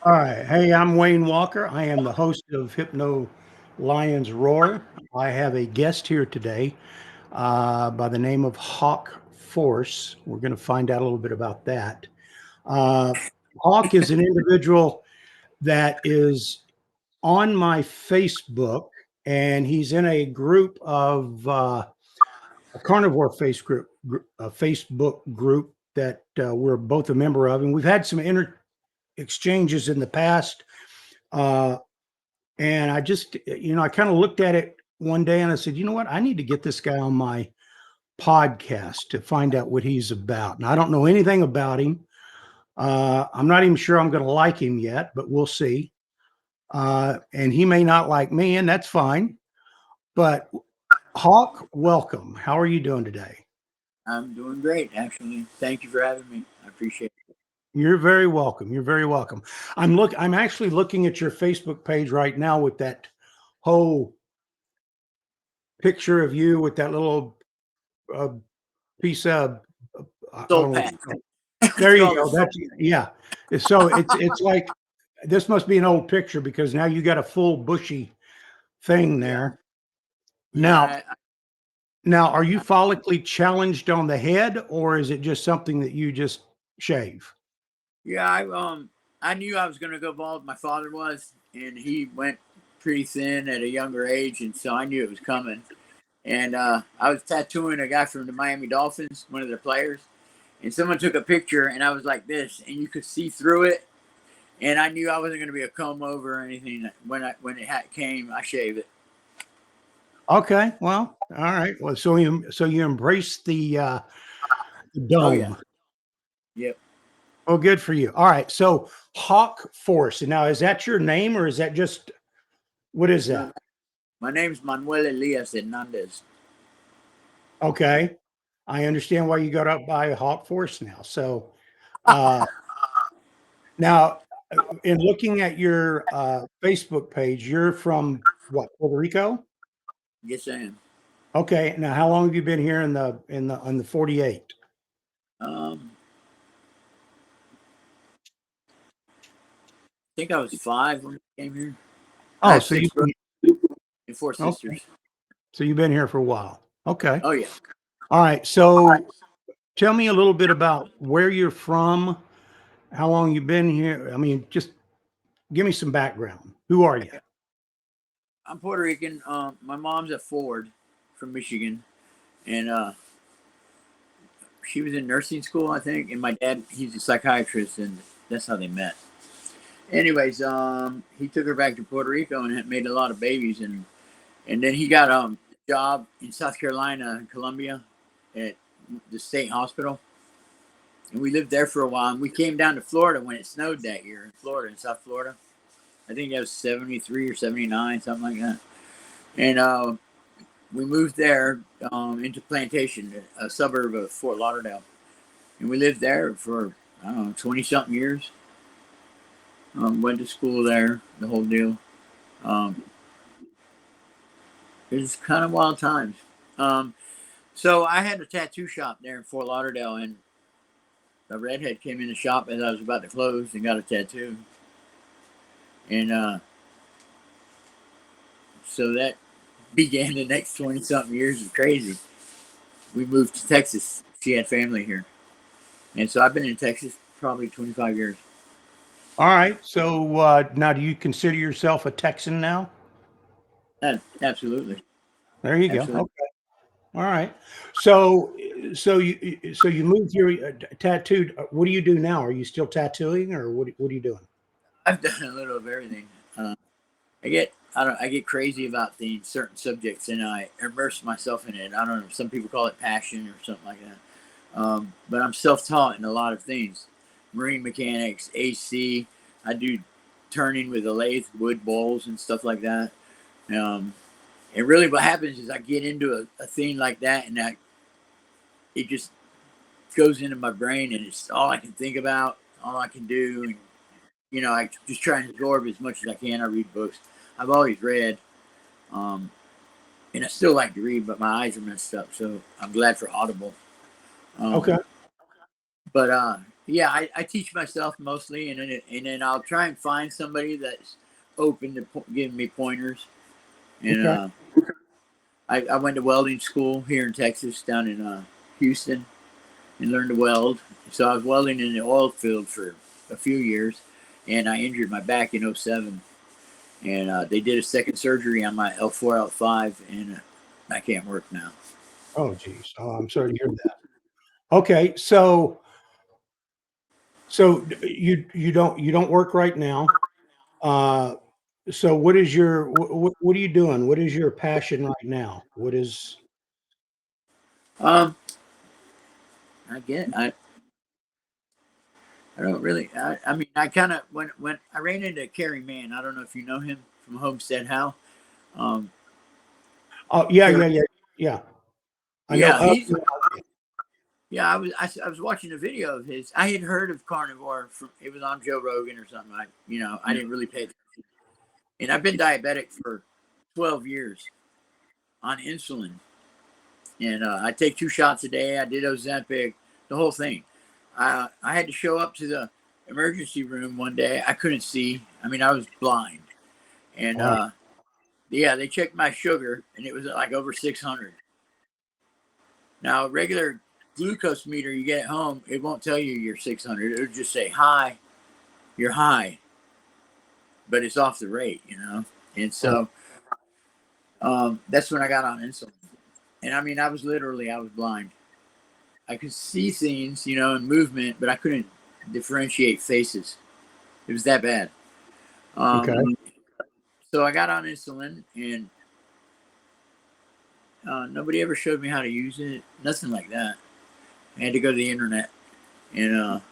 All right. Hey, I'm Wayne Walker. I am the host of Hypno Lion's Roar. I have a guest here today by the name of Hawk Force. We're going to find out a little bit about that. Uh, Hawk is an individual that is on my Facebook, and he's in a group of a carnivore a Facebook group that we're both a member of, and we've had some exchanges in the past. Uh, And I just, I kind of looked at it one day and I said, you know what? I need to get this guy on my podcast to find out what he's about. And I don't know anything about him. I'm not even sure I'm going to like him yet, but we'll see. And he may not like me, and that's fine. But Hawk, welcome. How are you doing today? I'm doing great, actually. Thank you for having me. I appreciate it. You're very welcome. You're very welcome. I'm actually looking at your Facebook page right now with that whole picture of you with that little uh, piece of I Soul don't know what Pack. you call it. It's There you called a go. soul. That's yeah. So it's like this must be an old picture because now you got a full bushy thing Yeah, there. Now, yeah, now are you follically challenged on the head or is it just something that you just shave? yeah. I knew I was going to go bald. My father was, and he went pretty thin at a younger age, and so I knew it was coming. And I was tattooing a guy from the Miami Dolphins, one of their players, and someone took a picture, and I was like this, and you could see through it. And I knew I wasn't going to be a comb over or anything. When it came, I shaved it. Okay. Well, all right. Well, so you embrace the Oh yeah, dome. yep. Oh, good for you. All right. So Hawk Force. And now is that your name or is that just what is No, that? my name's Manuel Elias Hernandez. Okay. I understand why you got up by Hawk Force now. So uh now in looking at your Facebook page, you're from what, Puerto Rico? Yes, I am. Okay. Now how long have you been here in the on the 48? Um, I think I was 5 when I came here. I Oh, have so you 6 brothers and 4 okay. sisters. So you've been here for a while. Okay. Oh yeah. All right. So tell me a little bit about where you're from, how long you've been here. I mean, just give me some background. Who are you? I'm Puerto Rican. My mom's at Ford from Michigan, and she was in nursing school, I think. And my dad, he's a psychiatrist, and that's how they met. Anyways, he took her back to Puerto Rico and had made a lot of babies, and then he got a job in South Carolina, in Columbia, at the state hospital. And we lived there for a while. And we came down to Florida when it snowed that year in Florida, in South Florida. I think that was 73 or 79, something like that. And we moved there into Plantation, a suburb of Fort Lauderdale. And we lived there for, I don't know, 20 something years. Went to school there, the whole deal. Um, it was kind of wild times. Um, so I had a tattoo shop there in Fort Lauderdale, and a redhead came in the shop as I was about to close and got a tattoo. And so that began the next 20 something years of crazy. We moved to Texas. She had family here. And so I've been in Texas probably 25 years. All right. So now, do you consider yourself a Texan now? Absolutely. There you go. Absolutely. Okay. All right. So, so you moved here, tattooed. What do you do now? Are you still tattooing, or what are you doing? I've done a little of everything. I get crazy about the certain subjects and I immerse myself in it. I don't know. Some people call it passion or something like that. But I'm self-taught in a lot of things: marine mechanics, AC. I do turning with a lathe, wood bowls and stuff like that. Um, and really, what happens is I get into a thing like that, and it just goes into my brain, and it's all I can think about, all I can do, and I just try and absorb as much as I can. I read books. I've always read, um, and I still like to read, but my eyes are messed up, so I'm glad for Audible. Okay. Um, but yeah, I teach myself mostly, and then I'll try and find somebody that's open to giving me pointers. And Okay. I went to welding school here in Texas, down in Houston, and learned to weld. So I was welding in the oil field for a few years, and I injured my back in '07. And they did a second surgery on my L4, L5, and I can't work now. Oh, geez. Oh, I'm sorry to hear that. Okay, so you don't work right now. Uh, so what are you doing? What is your passion right now? What is Um, I don't really. I mean, I kind of when I ran into Kerry Mann. I don't know if you know him from Homestead How. Um, Oh, yeah, Kerry, yeah, yeah, yeah. I know yeah, of he's yeah. I was watching a video of his. I had heard of carnivore from it was on Joe Rogan or something. I didn't really pay attention, and I've been diabetic for 12 years on insulin, and I take 2 shots a day. I did Ozempic, the whole thing. I had to show up to the emergency room one day. I couldn't see. I mean, I was blind, and wow. yeah, they checked my sugar, and it was like over 600. Now, regular glucose meter you get at home, it won't tell you you're 600. It'll just say high, you're high, but it's off the rate, you know. And Right. so that's when I got on insulin. And I mean, I was blind. I could see things, you know, and movement, but I couldn't differentiate faces. It was that bad. Okay. So I got on insulin, and nobody ever showed me how to use it. Nothing like that. I had to go to the internet, and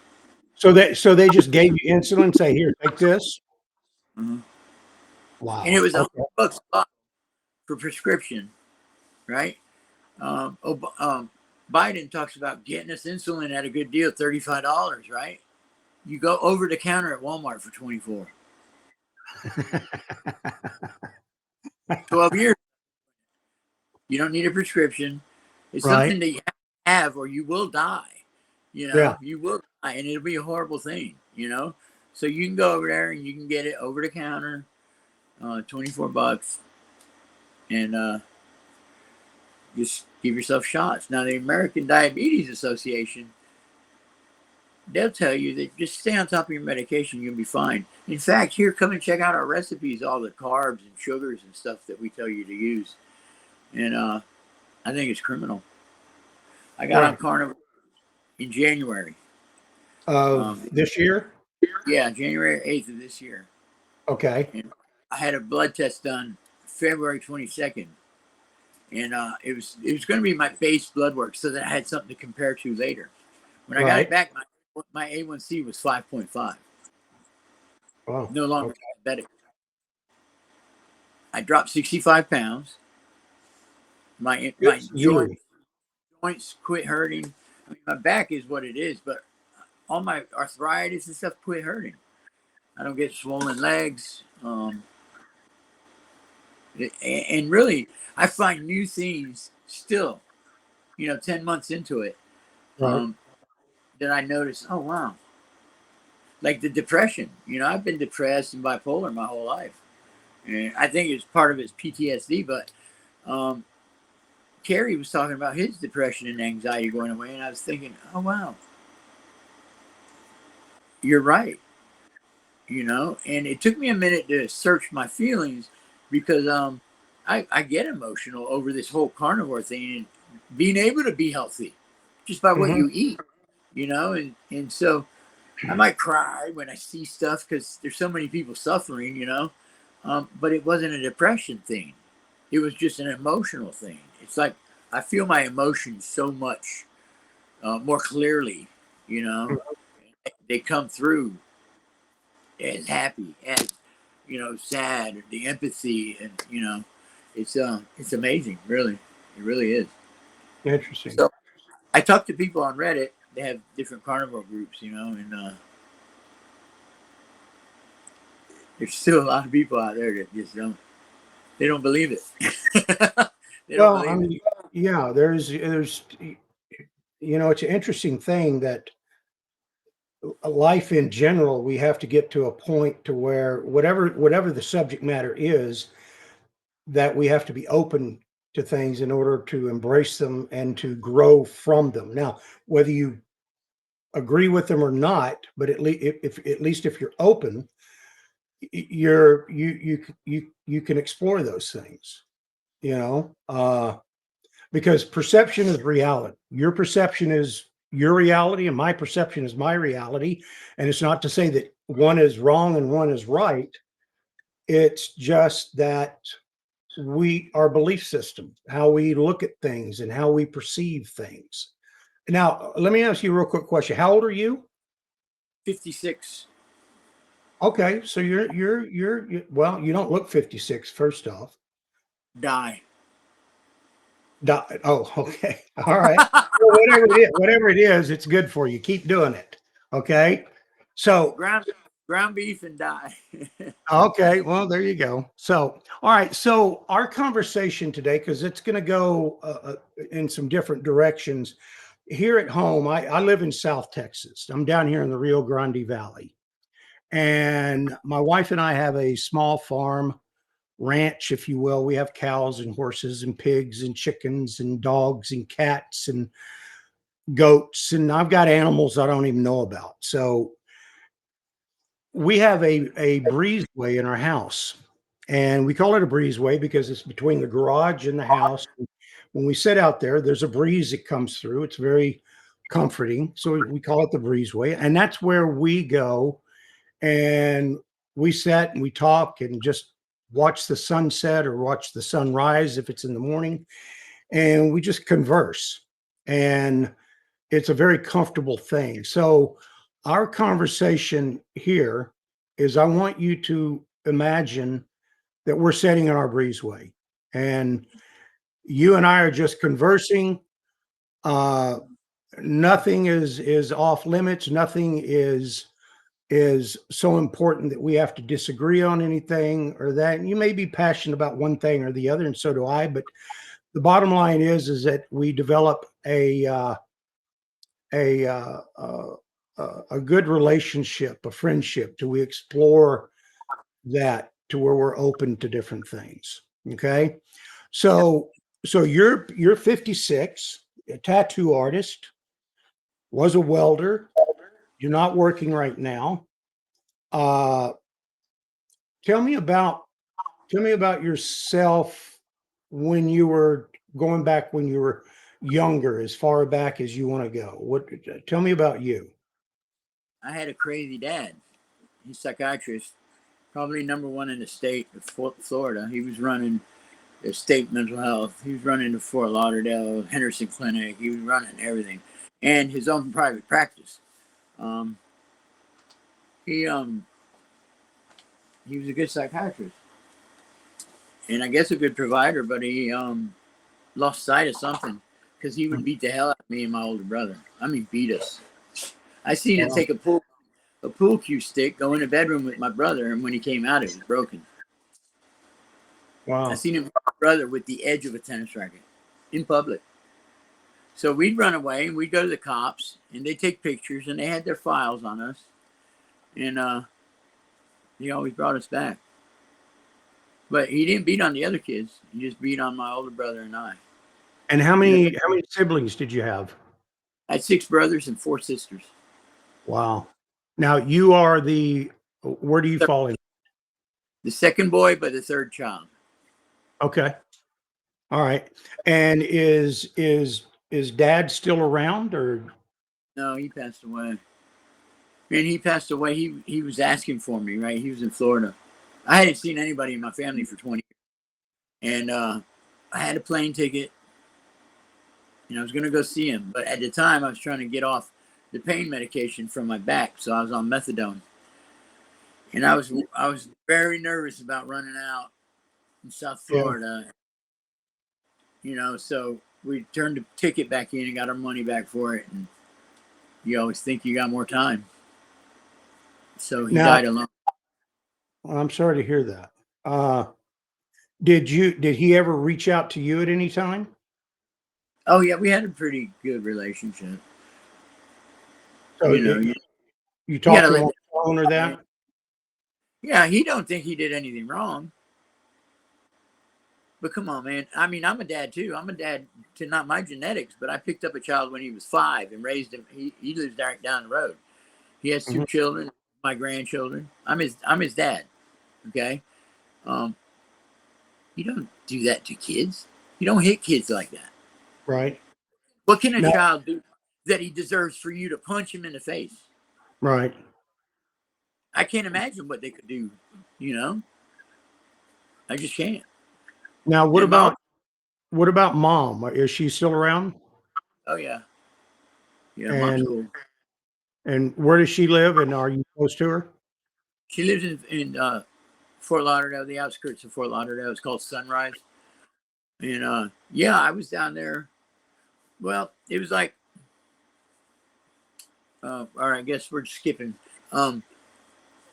So they just gave you insulin, say, here, take this. uh and it Wow. was Okay. $100 a lot for prescription, right? Um, Biden talks about getting us insulin at a good deal, $35, right? You go over the counter at Walmart for 24. 12 years. You don't need a prescription. It's Right. something that you have or you will die. You Yeah. know, you will die, and it'll be a horrible thing, you know? So you can go over there and you can get it over the counter, $24, and just give yourself shots. Now, the American Diabetes Association, they'll tell you that just stay on top of your medication, you'll be fine. In fact, here, come and check out our recipes, all the carbs and sugars and stuff that we tell you to use. And I think it's criminal. I got on Right. carnivore in January. Of this year? Yeah, January 8th of this year. Okay. And I had a blood test done February 22nd. And it was going to be my base blood work so that I had something to compare to later. When I got it Right. back, my A1C was 5.5. Wow. No longer Okay. diabetic. I dropped 65 pounds. Good My for you. joints quit hurting. I mean, my back is what it is, but all my arthritis and stuff quit hurting. I don't get swollen legs. And really, I find new things still, 10 months into it, Right. um, that I notice, oh, wow. Like the depression. I've been depressed and bipolar my whole life. And I think it's part of it's PTSD, but um, Kerry was talking about his depression and anxiety going away, and I was thinking, oh, wow, you're right. And it took me a minute to search my feelings because I get emotional over this whole carnivore thing and being able to be healthy just by what Hmm. you eat, and so I might cry when I see stuff because there's so many people suffering, but it wasn't a depression thing. It was just an emotional thing. It's like I feel my emotions so much more clearly, you know. They come through as happy as sad, the empathy, and it's amazing, really. It really is. Interesting. So I talk to people on Reddit. They have different carnivore groups, and there's still a lot of people out there that just don't believe it. They don't Well, I believe it. mean, yeah, it's an interesting thing that life in general, we have to get to a point to where whatever the subject matter is, that we have to be open to things in order to embrace them and to grow from them. Now, whether you agree with them or not, but at least if you're open, you can explore those things, you know, because perception is reality. Your perception is your reality, and my perception is my reality. And it's not to say that one is wrong and one is right. It's just that our belief system, how we look at things and how we perceive things. Now, let me ask you a real quick question. How old are you? 56. Okay, so well, you don't look 56, first off. Die. Oh, okay. All right. Well, whatever it is, it's good for you. Keep doing it. Okay. So, ground beef and die. okay. Well, there you go. So, all right. So, our conversation today, because it's going to go in some different directions. Here at home, I live in South Texas. I'm down here in the Rio Grande Valley. And my wife and I have a small farm ranch, if you will. We have cows and horses and pigs and chickens and dogs and cats and goats, and I've got animals I don't even know about. So we have a breezeway in our house, and we call it a breezeway because it's between the garage and the house. When we sit out there, there's a breeze that comes through. It's very comforting. So we call it the breezeway, and that's where we go and we sit and we talk and just watch the sunset or watch the sunrise if it's in the morning, and we just converse. And it's a very comfortable thing. So, our conversation here is I want you to imagine that we're sitting in our breezeway and you and I are just conversing. Uh, Nothing is off limits. Nothing is so important that we have to disagree on anything or that. And you may be passionate about one thing or the other, and so do I. But the bottom line is that we develop a uh, uh, a good relationship, a friendship. Do we explore that to where we're open to different things? Okay, so you're 56, a tattoo artist, was a welder. You're not working right now. Uh, tell me about tell me about yourself when you were going back when you were younger, as far back as you want to go. What? Tell me about you. I had a crazy dad. He's a psychiatrist, probably number one in the state of Florida. He was running the state mental health. He was running the Fort Lauderdale Henderson Clinic. He was running everything, and his own private practice. Um, he he was a good psychiatrist, and I guess a good provider. But he lost sight of something because he would beat the hell out of me and my older brother. I mean, beat us. I seen him Wow. take a pool cue stick, go in the bedroom with my brother, and when he came out, it was broken. I Wow. seen him with my brother with the edge of a tennis racket in public. So we'd run away and we'd go to the cops and they'd take pictures and they had their files on us. And he always brought us back. But he didn't beat on the other kids. He just beat on my older brother and I. And You know, how many siblings did you have? I had 6 brothers and 4 sisters. Wow. Now you are where do you fall in? The second boy, but the third child. Okay. All right. And is dad still around or No, he passed away. And he passed away. He was asking for me, right? He was in Florida. I hadn't seen anybody in my family for 20 years. And I had a plane ticket and I was going to go see him. But at the time, I was trying to get off the pain medication from my back. So I was on methadone. And I was very nervous about running out in South yeah. Florida. So we turned the ticket back in and got our money back for it. And you always think you got more time. So he Now, died alone. I'm sorry to hear that. Uh did he ever reach out to you at any time? Oh, yeah, we had a pretty good relationship. So You know, You You talked gotta to him let on that, the phone or man. that? Yeah, he don't think he did anything wrong. But come on, man. I mean, I'm a dad too. I'm a dad to not my genetics, but I picked up a child when he was 5 and raised him. He lives right down the road. He has 2 Mhm. children, my grandchildren. I'm his dad. Okay. Um, you don't do that to kids. You don't hit kids like that. Right. What can a Now, child do that he deserves for you to punch him in the face? right. I can't imagine what they could do. You know, I just can't. Now, And my what about mom? Is she still around? oh yeah, yeah, mom's And cool. where does she live? And are you close to her? She lives in Fort Lauderdale, the outskirts of Fort Lauderdale. It's called Sunrise. And yeah, I was down there. Well, it was like, all right, I guess we're skipping. Um,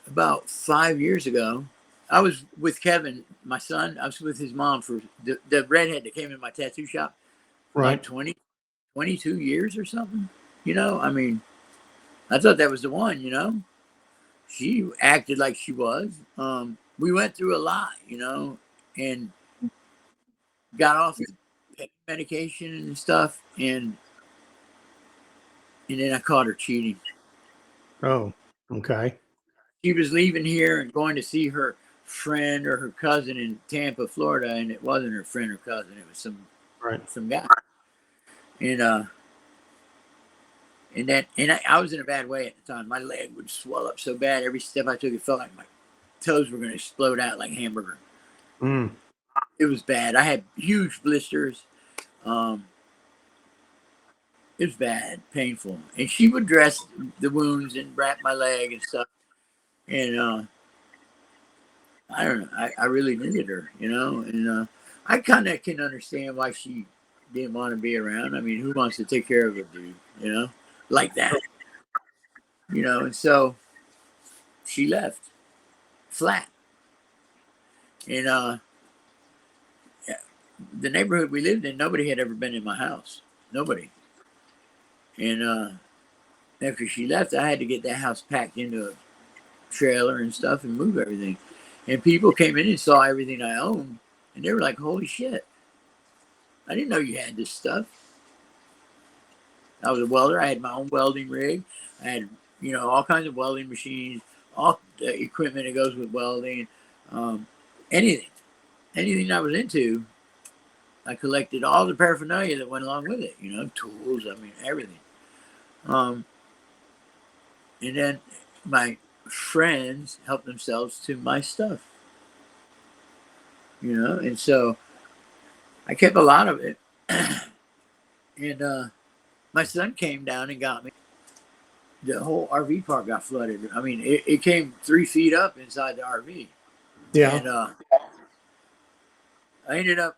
about 5 years ago, I was with Kevin, my son. I was with his mom for the redhead that came in my tattoo shop for like Right. 22 years or something. You know, I mean, I thought that was the one, you know. She acted like she was. We went through a lot, you know, and got off the pain medication and stuff, and then I caught her cheating. Oh, okay. She was leaving here and going to see her friend or her cousin in Tampa, Florida, and it wasn't her friend or cousin; it was Right. some guy. And I was in a bad way at the time. My leg would swell up so bad. Every step I took, it felt like my toes were going to explode out like hamburger. Mm. It was bad. I had huge blisters. Um, it was bad, painful. And she would dress the wounds and wrap my leg and stuff. And I don't know. I really needed her, you know. And I kind of can understand why she didn't want to be around. I mean, who wants to take care of a dude, you know, like that, you know? And so she left flat. And yeah, the neighborhood we lived in, nobody had ever been in my house. Nobody. And after she left, I had to get that house packed into a trailer and stuff and move everything. And people came in and saw everything I owned, and they were like, "Holy shit! I didn't know you had this stuff." I was a welder. I had my own welding rig. I had, you know, all kinds of welding machines, all the equipment that goes with welding, um, anything, anything I was into. I collected all the paraphernalia that went along with it. You know, tools. I mean, everything. Um, and then my friends helped themselves to my stuff. You know, and so I kept a lot of it. And my son came down and got me. The whole RV park got flooded. I mean, it came 3 feet up inside the RV. Yeah. And I ended up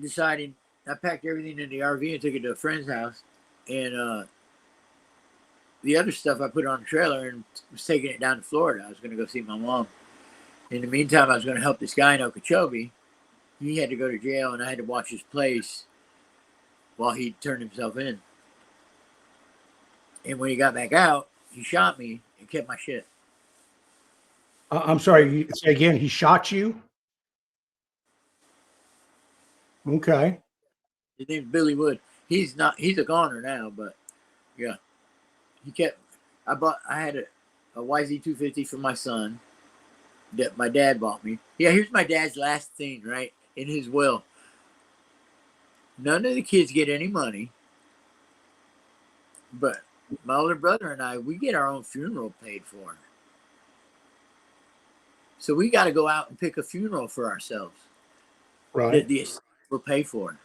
deciding I packed everything in the RV and took it to a friend's house. And the other stuff I put on the trailer and was taking it down to Florida. I was going to go see my mom. In the meantime, I was going to help this guy in Okeechobee. He had to go to jail, and I had to watch his place while he turned himself in. And when he got back out, he shot me and kept my shit. I'm sorry. You say again. He shot you. Okay. His name's Billy Wood. He's not. He's a goner now, but yeah, he kept. I had a YZ250 for my son that my dad bought me. Yeah, here's my dad's last thing, right? In his will. None of the kids get any money, but my older brother and I, we get our own funeral paid for. So we got to go out and pick a funeral for ourselves that Right. the estate will pay for.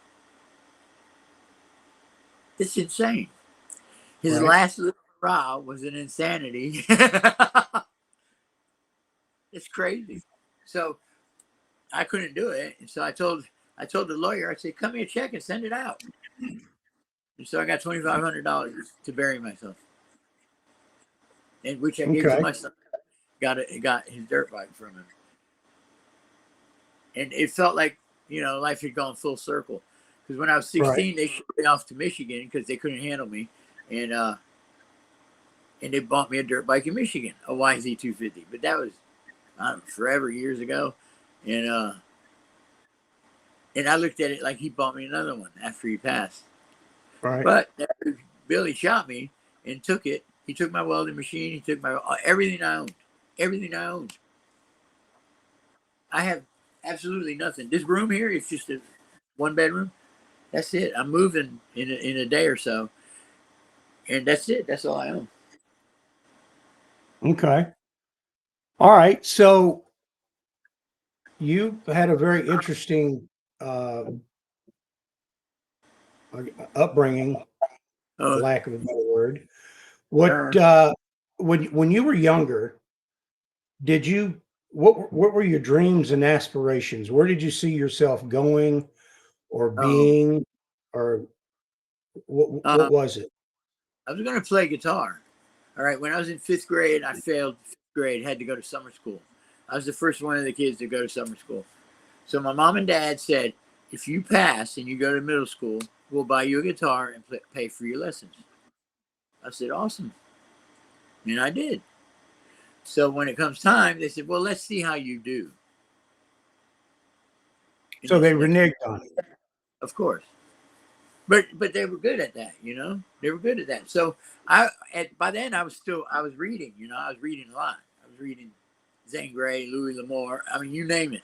It's insane. His Right. last little hurrah was an insanity. It's crazy. So I couldn't do it, and so I told the lawyer, I said, "Cut me a check and send it out." And so I got $2,500 to bury myself, and which I gave to Okay. my son. Got his dirt bike from him, and it felt like, you know, life had gone full circle. Because when I was Right. 16, they shipped me off to Michigan because they couldn't handle me, and and they bought me a dirt bike in Michigan, a YZ250. But that was, I don't know, forever, years ago. And I looked at it like he bought me another one after he passed. Right. But Billy shot me and took it. He took my welding machine. He took my everything I owned. Everything I owned. I have absolutely nothing. This room here is just a 1 bedroom. That's it. I'm moving in a day or so, and that's it. That's all I own. Okay. All right. So you had a very interesting uh, upbringing, for Oh, lack of a better word. What uh, when you were younger, did you what were your dreams and aspirations? Where did you see yourself going or oh, being, or what uh, was it? I was going to play guitar. All right. When I was in 5th grade, I failed 5th grade. Had to go to summer school. I was the first one of the kids to go to summer school. So my mom and dad said, if you pass and you go to middle school, we'll buy you a guitar and pay for your lessons. I said, awesome. And I did. So when it comes time, they said, well, let's see how you do in So this they next. reneged on it. Of course. But they were good at that, you know. They were good at that. So by then I was reading, you know. I was reading a lot. I was reading Zane Grey, Louis L'Amour. I mean, you name it.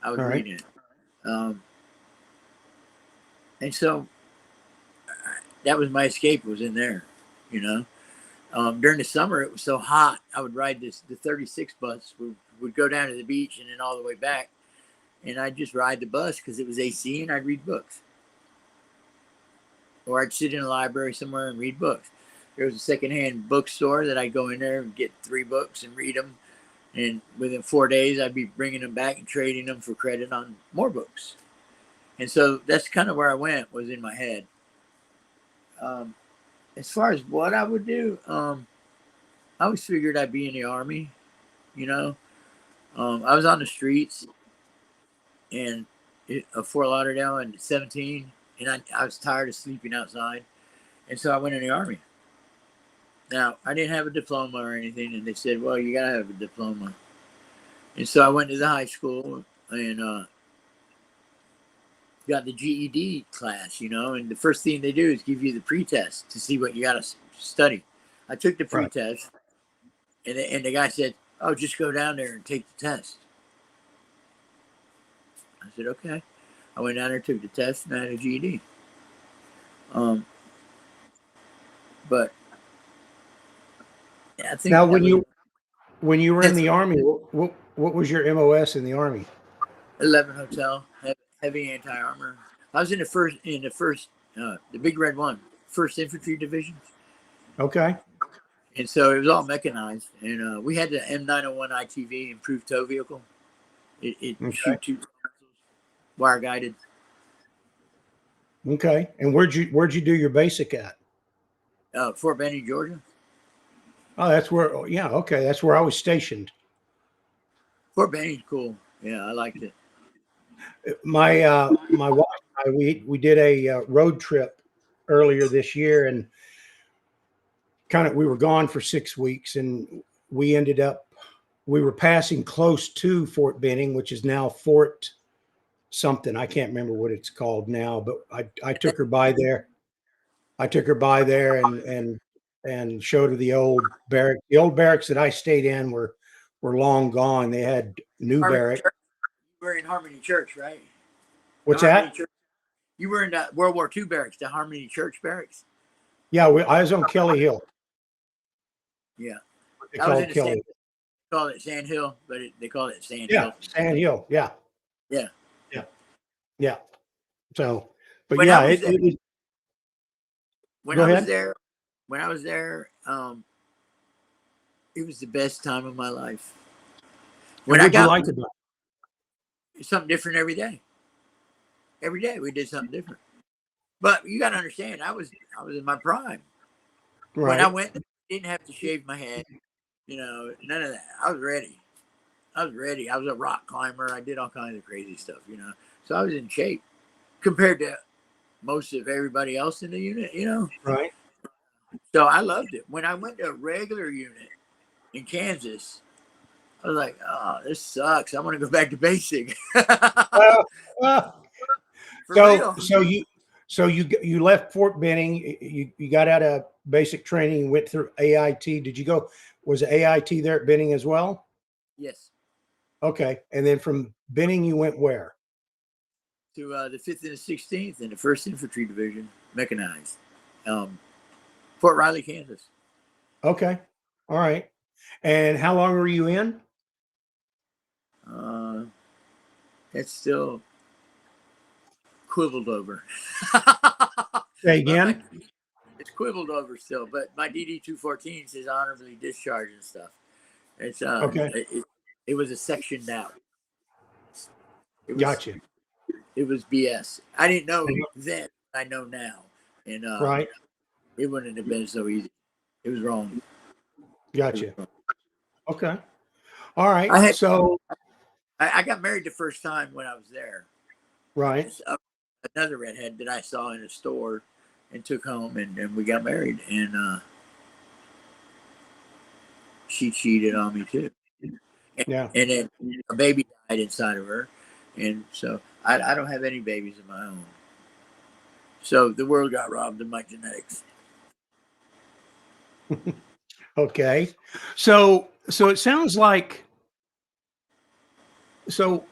I was All right. reading it. And so that was my escape. Was in there, you know. During the summer, it was so hot. I would ride the 36 bus. We would go down to the beach and then all the way back, and I'd just ride the bus because it was AC, and I'd read books. Or I'd sit in a library somewhere and read books. There was a secondhand bookstore that I'd go in there and get 3 books and read them. And within 4 days, I'd be bringing them back and trading them for credit on more books. And so that's kind of where I went, was in my head. As far as what I would do, I always figured I'd be in the Army, you know. I was on the streets and of Fort Lauderdale in 17, and I was tired of sleeping outside. And so I went in the Army. Now, I didn't have a diploma or anything, and they said, well, you got to have a diploma. And so I went to the high school and got the GED class, you know, and the first thing they do is give you the pretest to see what you got to study. I took the Right. pretest, and the guy said, oh, just go down there and take the test. I said, okay. I went down there, took the test, and I had a GED. But yeah, I think Now, that was when you were in 10th, the Army, what was your MOS in the Army? 11 Hotel, heavy anti-armor. I was in the Big Red One, 1st Infantry Division. Okay. And so it was all mechanized. And we had the M901 ITV, improved tow vehicle. It Okay. shoot 2 wire guided. Okay. And where'd you do your basic at? Fort Benning, Georgia. Oh, that's where. Yeah. Okay. That's where I was stationed. Fort Benning's cool. Yeah, I liked it. My wife and I, we did a road trip earlier this year, and we were gone for 6 weeks, and we were passing close to Fort Benning, which is now Fort something. I can't remember what it's called now, but I took her by there. I took her by there and showed her the old barracks. The old barracks that I stayed in were long gone. They had new Harmony barracks. Church. You were in Harmony Church, right? The What's Harmony that? Church. You were in the World War II barracks, the Harmony Church barracks. Yeah, I was on Kelly Hill. Yeah, What they I was called in the Sand. Kelly. Call it Sand Hill, but they call it Sand Yeah, Hill. Sand Hill. Yeah, Yeah. yeah, yeah. So, but When I yeah, was there, it was. when Go I was ahead. there, when I was there, it was the best time of my life. And When I what'd you got like about something different every day. Every day we did something different. But you got to understand, I was in my prime it? when I Right. went. I didn't have to shave my head, you know, none of that. I was ready. I was ready. I was a rock climber. I did all kinds of crazy stuff, you know. So I was in shape compared to most of everybody else in the unit, you know. Right. So I loved it. When I went to a regular unit in Kansas, I was like, oh, this sucks. I want to go back to basic. Well, well, For real. you left Fort Benning. You got out of basic training and went through AIT. Did you go? Was AIT there at Benning as well? Yes. Okay, and then from Benning you went where? To the 5th and the 16th in the 1st Infantry Division, mechanized. Fort Riley, Kansas. Okay, all right. And how long were you in? It's still quibbled over. Say But again. it's quibbled over still. But my DD 214 says honorably discharged and stuff. It's Okay, it was a sectioned out. It was gotcha. it was BS. I didn't know then. I know now, and Right, it wouldn't have been so easy. It was wrong. It was gotcha. wrong. Okay, all right. I had So, I got married the first time when I was there. right. It's another redhead that I saw in a store and took home, and we got married, and she cheated on me too, Yeah. and then a baby died inside of her, and so I don't have any babies of my own. So the world got robbed of my genetics. Okay. So it sounds like so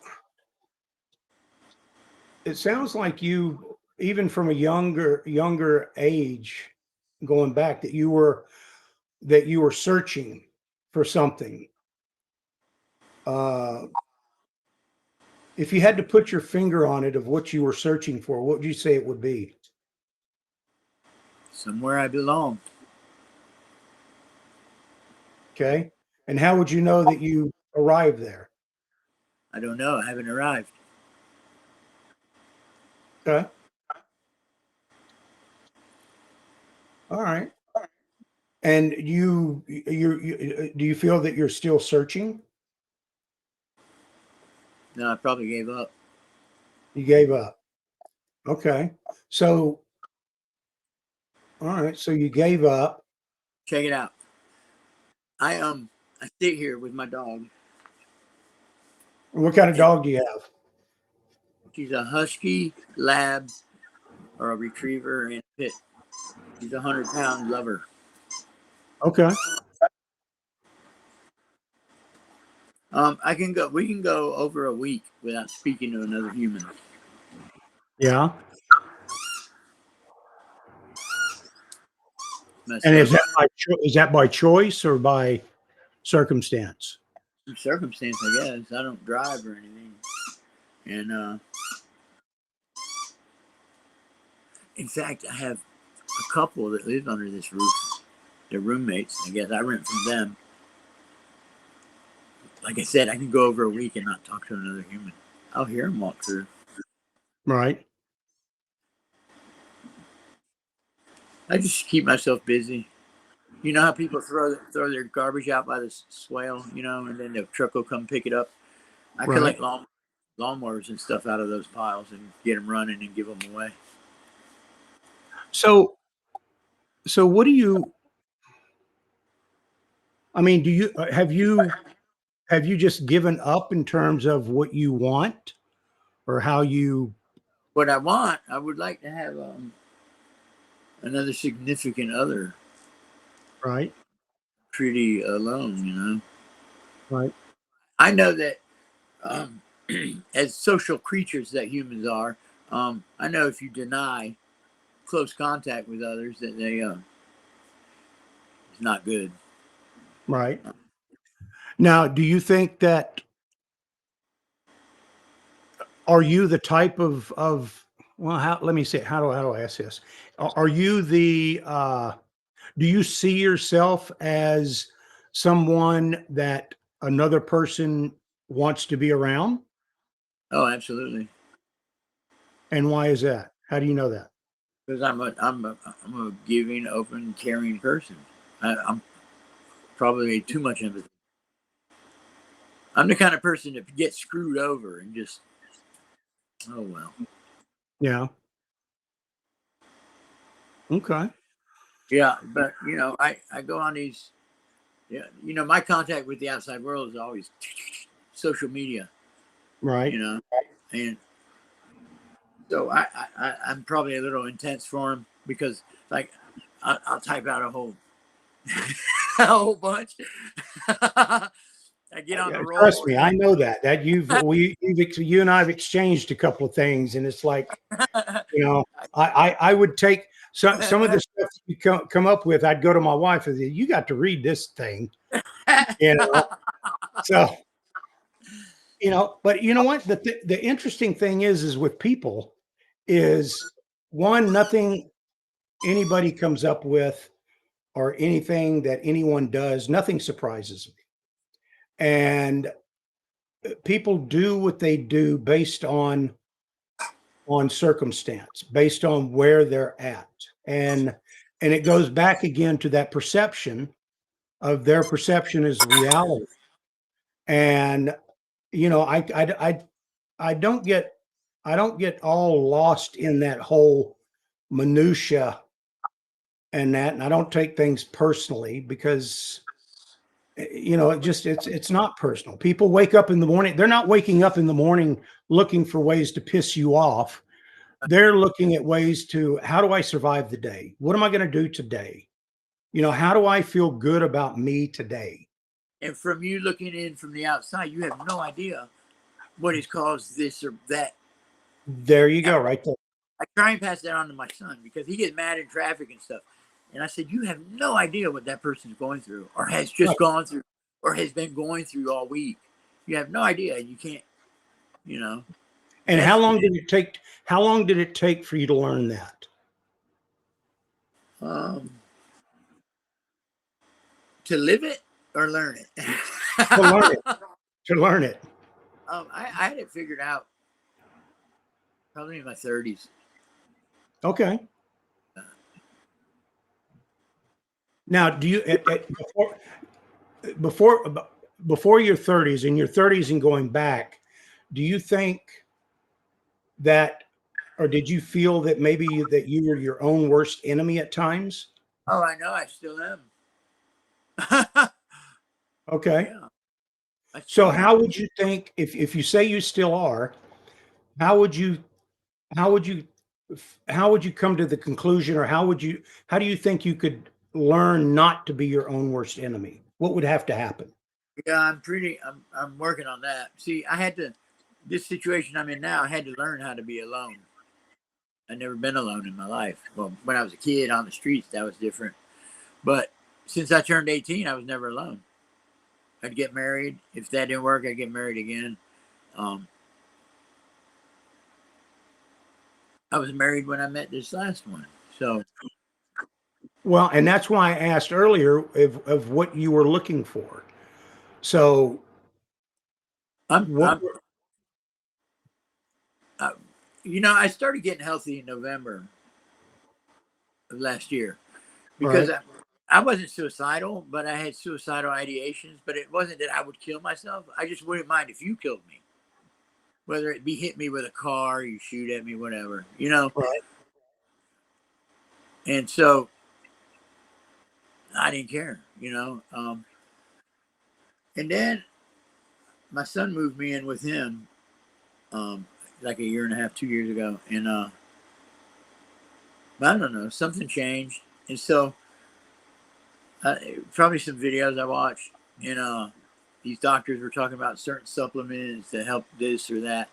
it sounds like you, even from a younger age, going back, that you were searching for something. Uh, if you had to put your finger on it of what you were searching for, what would you say it would be? Somewhere I belong. Okay. And how would you know that you arrived there? I don't know. I haven't arrived. Okay. All right. And do you feel that you're still searching? No, I probably gave up. You gave up. Okay. So, all right. So you gave up. Check it out. I sit here with my dog. What kind of And dog do you have? she's a husky lab or a retriever and a pit. She's a 100-pound lover. Okay. I can go. We can go over a week without speaking to another human. Yeah. And Messed up. is that by choice or by circumstance? Some circumstance, I guess. I don't drive or anything, and in fact, I have a couple that live under this roof. They're roommates. I guess I rent from them. Like I said, I can go over a week and not talk to another human. I'll hear them walk through. Right. I just keep myself busy. You know how people throw their garbage out by the swale, and then the truck will come pick it up. I Right. collect lawnmowers and stuff out of those piles and get them running and give them away. So, what do you, I mean, have you just given up in terms of what you want or how you, What I want, I would like to have another significant other, right? pretty alone. Right. I know that um, as social creatures that humans are, I know if you deny close contact with others, that it's not good. Right. Now, do you think that, are you the type well, let me say, how do I ask this? Are you do you see yourself as someone that another person wants to be around? Oh, absolutely. And why is that? How do you know that? Because I'm a giving, open, caring person. I'm probably too much empathy. I'm the kind of person that gets screwed over and just, oh well. Yeah. Okay. Yeah, but I go on these. Yeah, my contact with the outside world is always social media. Right. And so I'm probably a little intense for him because like I'll type out a whole a whole bunch. I get on Yeah, the trust roll. me, I know that you and I have exchanged a couple of things, and it's like, I would take some of the stuff you come up with. I'd go to my wife and say, "You got to read this thing," you know. So but you know what? The interesting thing is with people is one, nothing anybody comes up with or anything that anyone does, nothing surprises me. And people do what they do based on circumstance, based on where they're at. And it goes back again to that perception of their perception is reality. And I don't get all lost in that whole minutia and I don't take things personally because it's not personal. People wake up in the morning, they're not waking up in the morning looking for ways to piss you off. They're looking at ways to, how do I survive the day? What am I going to do today? How do I feel good about me today? And from you looking in from the outside, you have no idea what has caused this or that. There you go, right there. I try and pass that on to my son because he gets mad in traffic and stuff. And I said, you have no idea what that person's going through or has just gone through or has been going through all week. You have no idea. You can't, And how long did it take? How long did it take for you to learn that? Um, to live it or learn it? To learn it. To learn it. I had it figured out probably in my 30s. Okay. Now, do you before before your 30s, in your 30s and going back, do you think that, or did you feel that maybe that you were your own worst enemy at times? Oh, I know. I still am. Okay. Yeah. So how would you think, if you say you still are, how would you how would you how would you come to the conclusion, or how do you think you could learn not to be your own worst enemy? What would have to happen? Yeah, I'm working on that. See, this situation I'm in now, I had to learn how to be alone. I've never been alone in my life. Well, when I was a kid on the streets, that was different. But since I turned 18, I was never alone. I'd get married. If that didn't work, I'd get married again. Um, I was married when I met this last one. So, Well, and that's why I asked earlier of what you were looking for. So I'm, what I'm I started getting healthy in November of last year because right, I wasn't suicidal, but I had suicidal ideations. But it wasn't that I would kill myself. I just wouldn't mind if you killed me, whether it be hit me with a car, you shoot at me, whatever, right, And so I didn't care, And then my son moved me in with him, like a year and a half, 2 years ago, and I don't know, something changed, and so probably some videos I watched, and these doctors were talking about certain supplements that help this or that,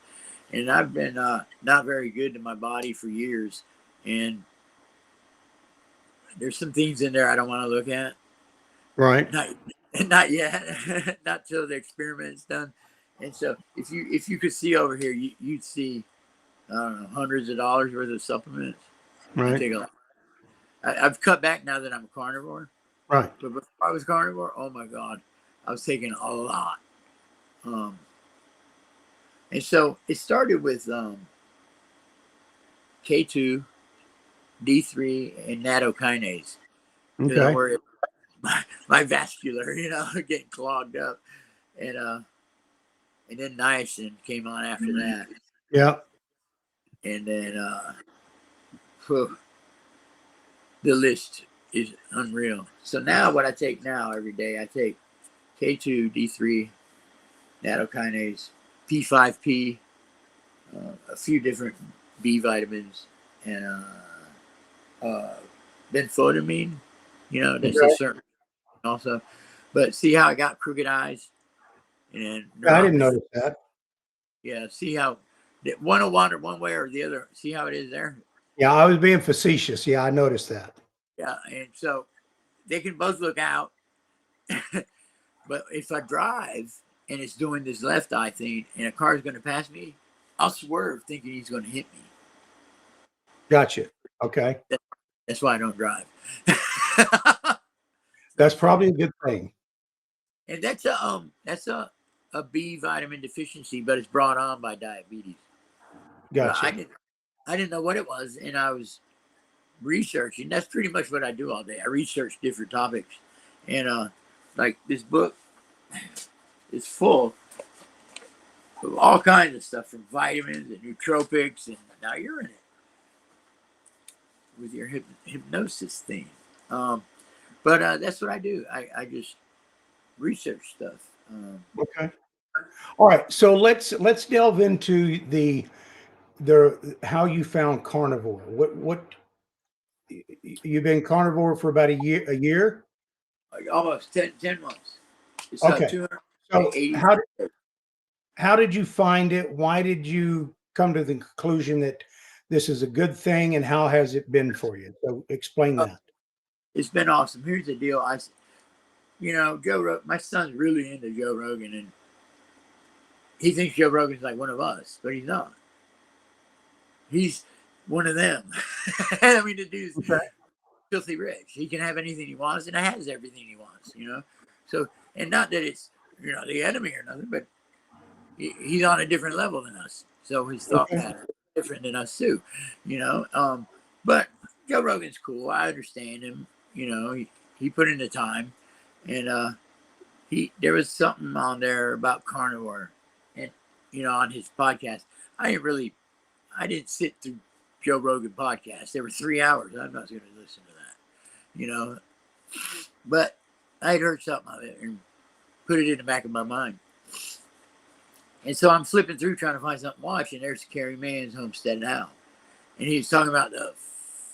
and I've been not very good to my body for years, and there's some things in there I don't want to look at. right. Not yet. Not till the experiment's done. And so if you could see over here, you'd see I don't know, hundreds of dollars worth of supplements. I Right. take I've cut back now that I'm a carnivore. Right. But before I was carnivore, oh my God, I was taking a lot. And so it started with K2, D3, and nattokinase because I'm Okay. worried my vascular, getting clogged up, and then niacin came on after that, Yeah. and then whew, the list. is unreal. So now what I take now every day, I take K2, D3, nattokinase, P5P, a few different B vitamins, and benfotiamine. You know, that's a Okay. certain also. But see how I got crooked eyes and I didn't neuropathy. notice that. Yeah, see how one will wander one way or the other. See how it is there? Yeah, I was being facetious. Yeah, I noticed that. Yeah, and so they can both look out. But if I drive and it's doing this left eye thing and a car is going to pass me, I'll swerve thinking he's going to hit me. Gotcha. Okay. That's why I don't drive. That's probably a good thing. And that's a B vitamin deficiency, but it's brought on by diabetes. But Gotcha. I didn't know what it was, and I was researching. That's pretty much what I do all day. I research different topics, and like this book is full of all kinds of stuff from vitamins and nootropics, and now you're in it with your hypnosis thing. But that's what I do. I just research stuff. Okay. All right. So let's delve into the how you found carnivore. What you've been carnivore for about a year? A year? Like almost 10 months. It's Okay. So 280. how did you find it? Why did you come to the conclusion that this is a good thing, and how has it been for you? So explain that. It's been awesome. Here's the deal. My son's really into Joe Rogan, and he thinks Joe Rogan's like one of us, but he's not. He's one of them. I mean, the dude's Okay. filthy rich. He can have anything he wants, and has everything he wants. So, and not that it's the enemy or nothing, but he's on a different level than us. So his thought Okay. pattern is different than us too. You know, but Joe Rogan's cool. I understand him. He put in the time, and there was something on there about carnivore, and on his podcast. I didn't sit through Joe Rogan podcast. There were 3 hours. I'm not going to listen to that, but I had heard something of it and put it in the back of my mind. And so I'm flipping through trying to find something to watch, and there's Kerry Mann's Homestead Now. And he was talking about the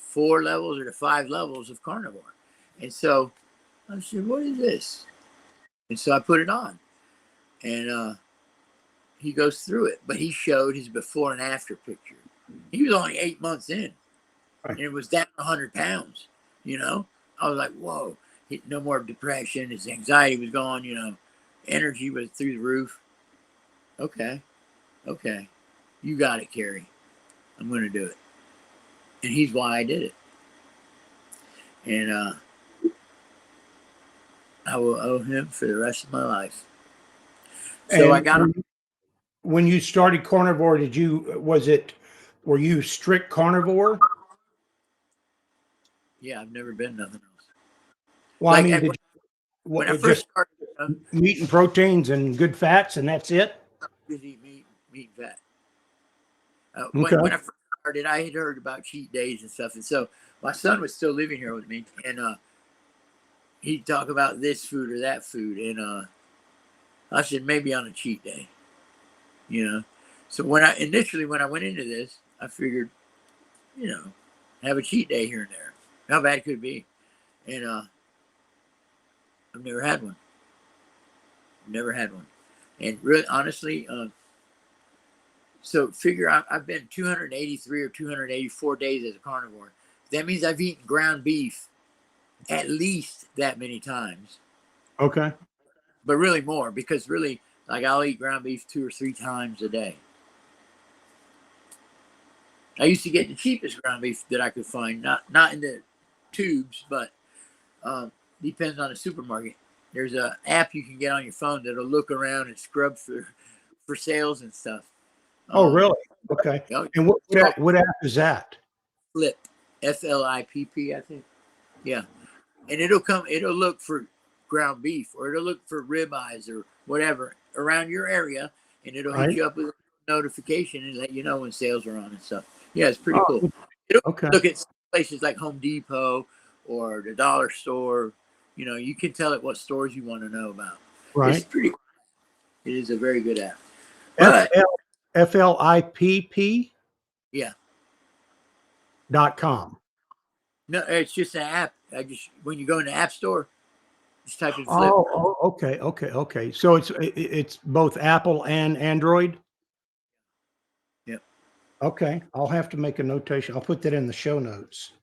4 levels or the 5 levels of carnivore. And so I said, what is this? And so I put it on. And he goes through it. But he showed his before and after picture. He was only 8 months in. Right. And it was down 100 pounds. I was like, whoa. No more depression. His anxiety was gone. Energy was through the roof. Okay. You got it, Kerry. I'm going to do it. And he's why I did it. And I will owe him for the rest of my life. So I got him. When you started carnivore, were you strict carnivore? Yeah, I've never been nothing else. Well, Like, I mean, when I first started, meat and proteins and good fats, and that's it? just eat meat and fat. Okay. When I first started, I had heard about cheat days and stuff. And so my son was still living here with me. And he'd talk about this food or that food. And I said, maybe on a cheat day. So when I went into this, I figured, have a cheat day here and there. How bad could it be? And I've never had one. And really, honestly, so figure I've been 283 or 284 days as a carnivore. That means I've eaten ground beef at least that many times. Okay. But really more, because really, like, I'll eat ground beef 2 or 3 times a day. I used to get the cheapest ground beef that I could find, not in the tubes, but depends on the supermarket. There's an app you can get on your phone that'll look around and scrub for sales and stuff. Oh, really? Okay. And what app is that? Flip, FLIPP, I think. Yeah, and it'll look for ground beef, or it'll look for ribeyes or whatever around your area, and it'll hit you up with a notification and let you know when sales are on and stuff. Yeah, it's pretty cool. It'll look at places like Home Depot or the dollar store. You know, you can tell it what stores you want to know about. It's Right. pretty. It is a very good app. F But L FLIPP yeah, .com. no, it's just an app. I just when you go in the app store, just type in Flip. Okay. So it's both Apple and Android. Yep. Okay, I'll have to make a notation. I'll put that in the show notes.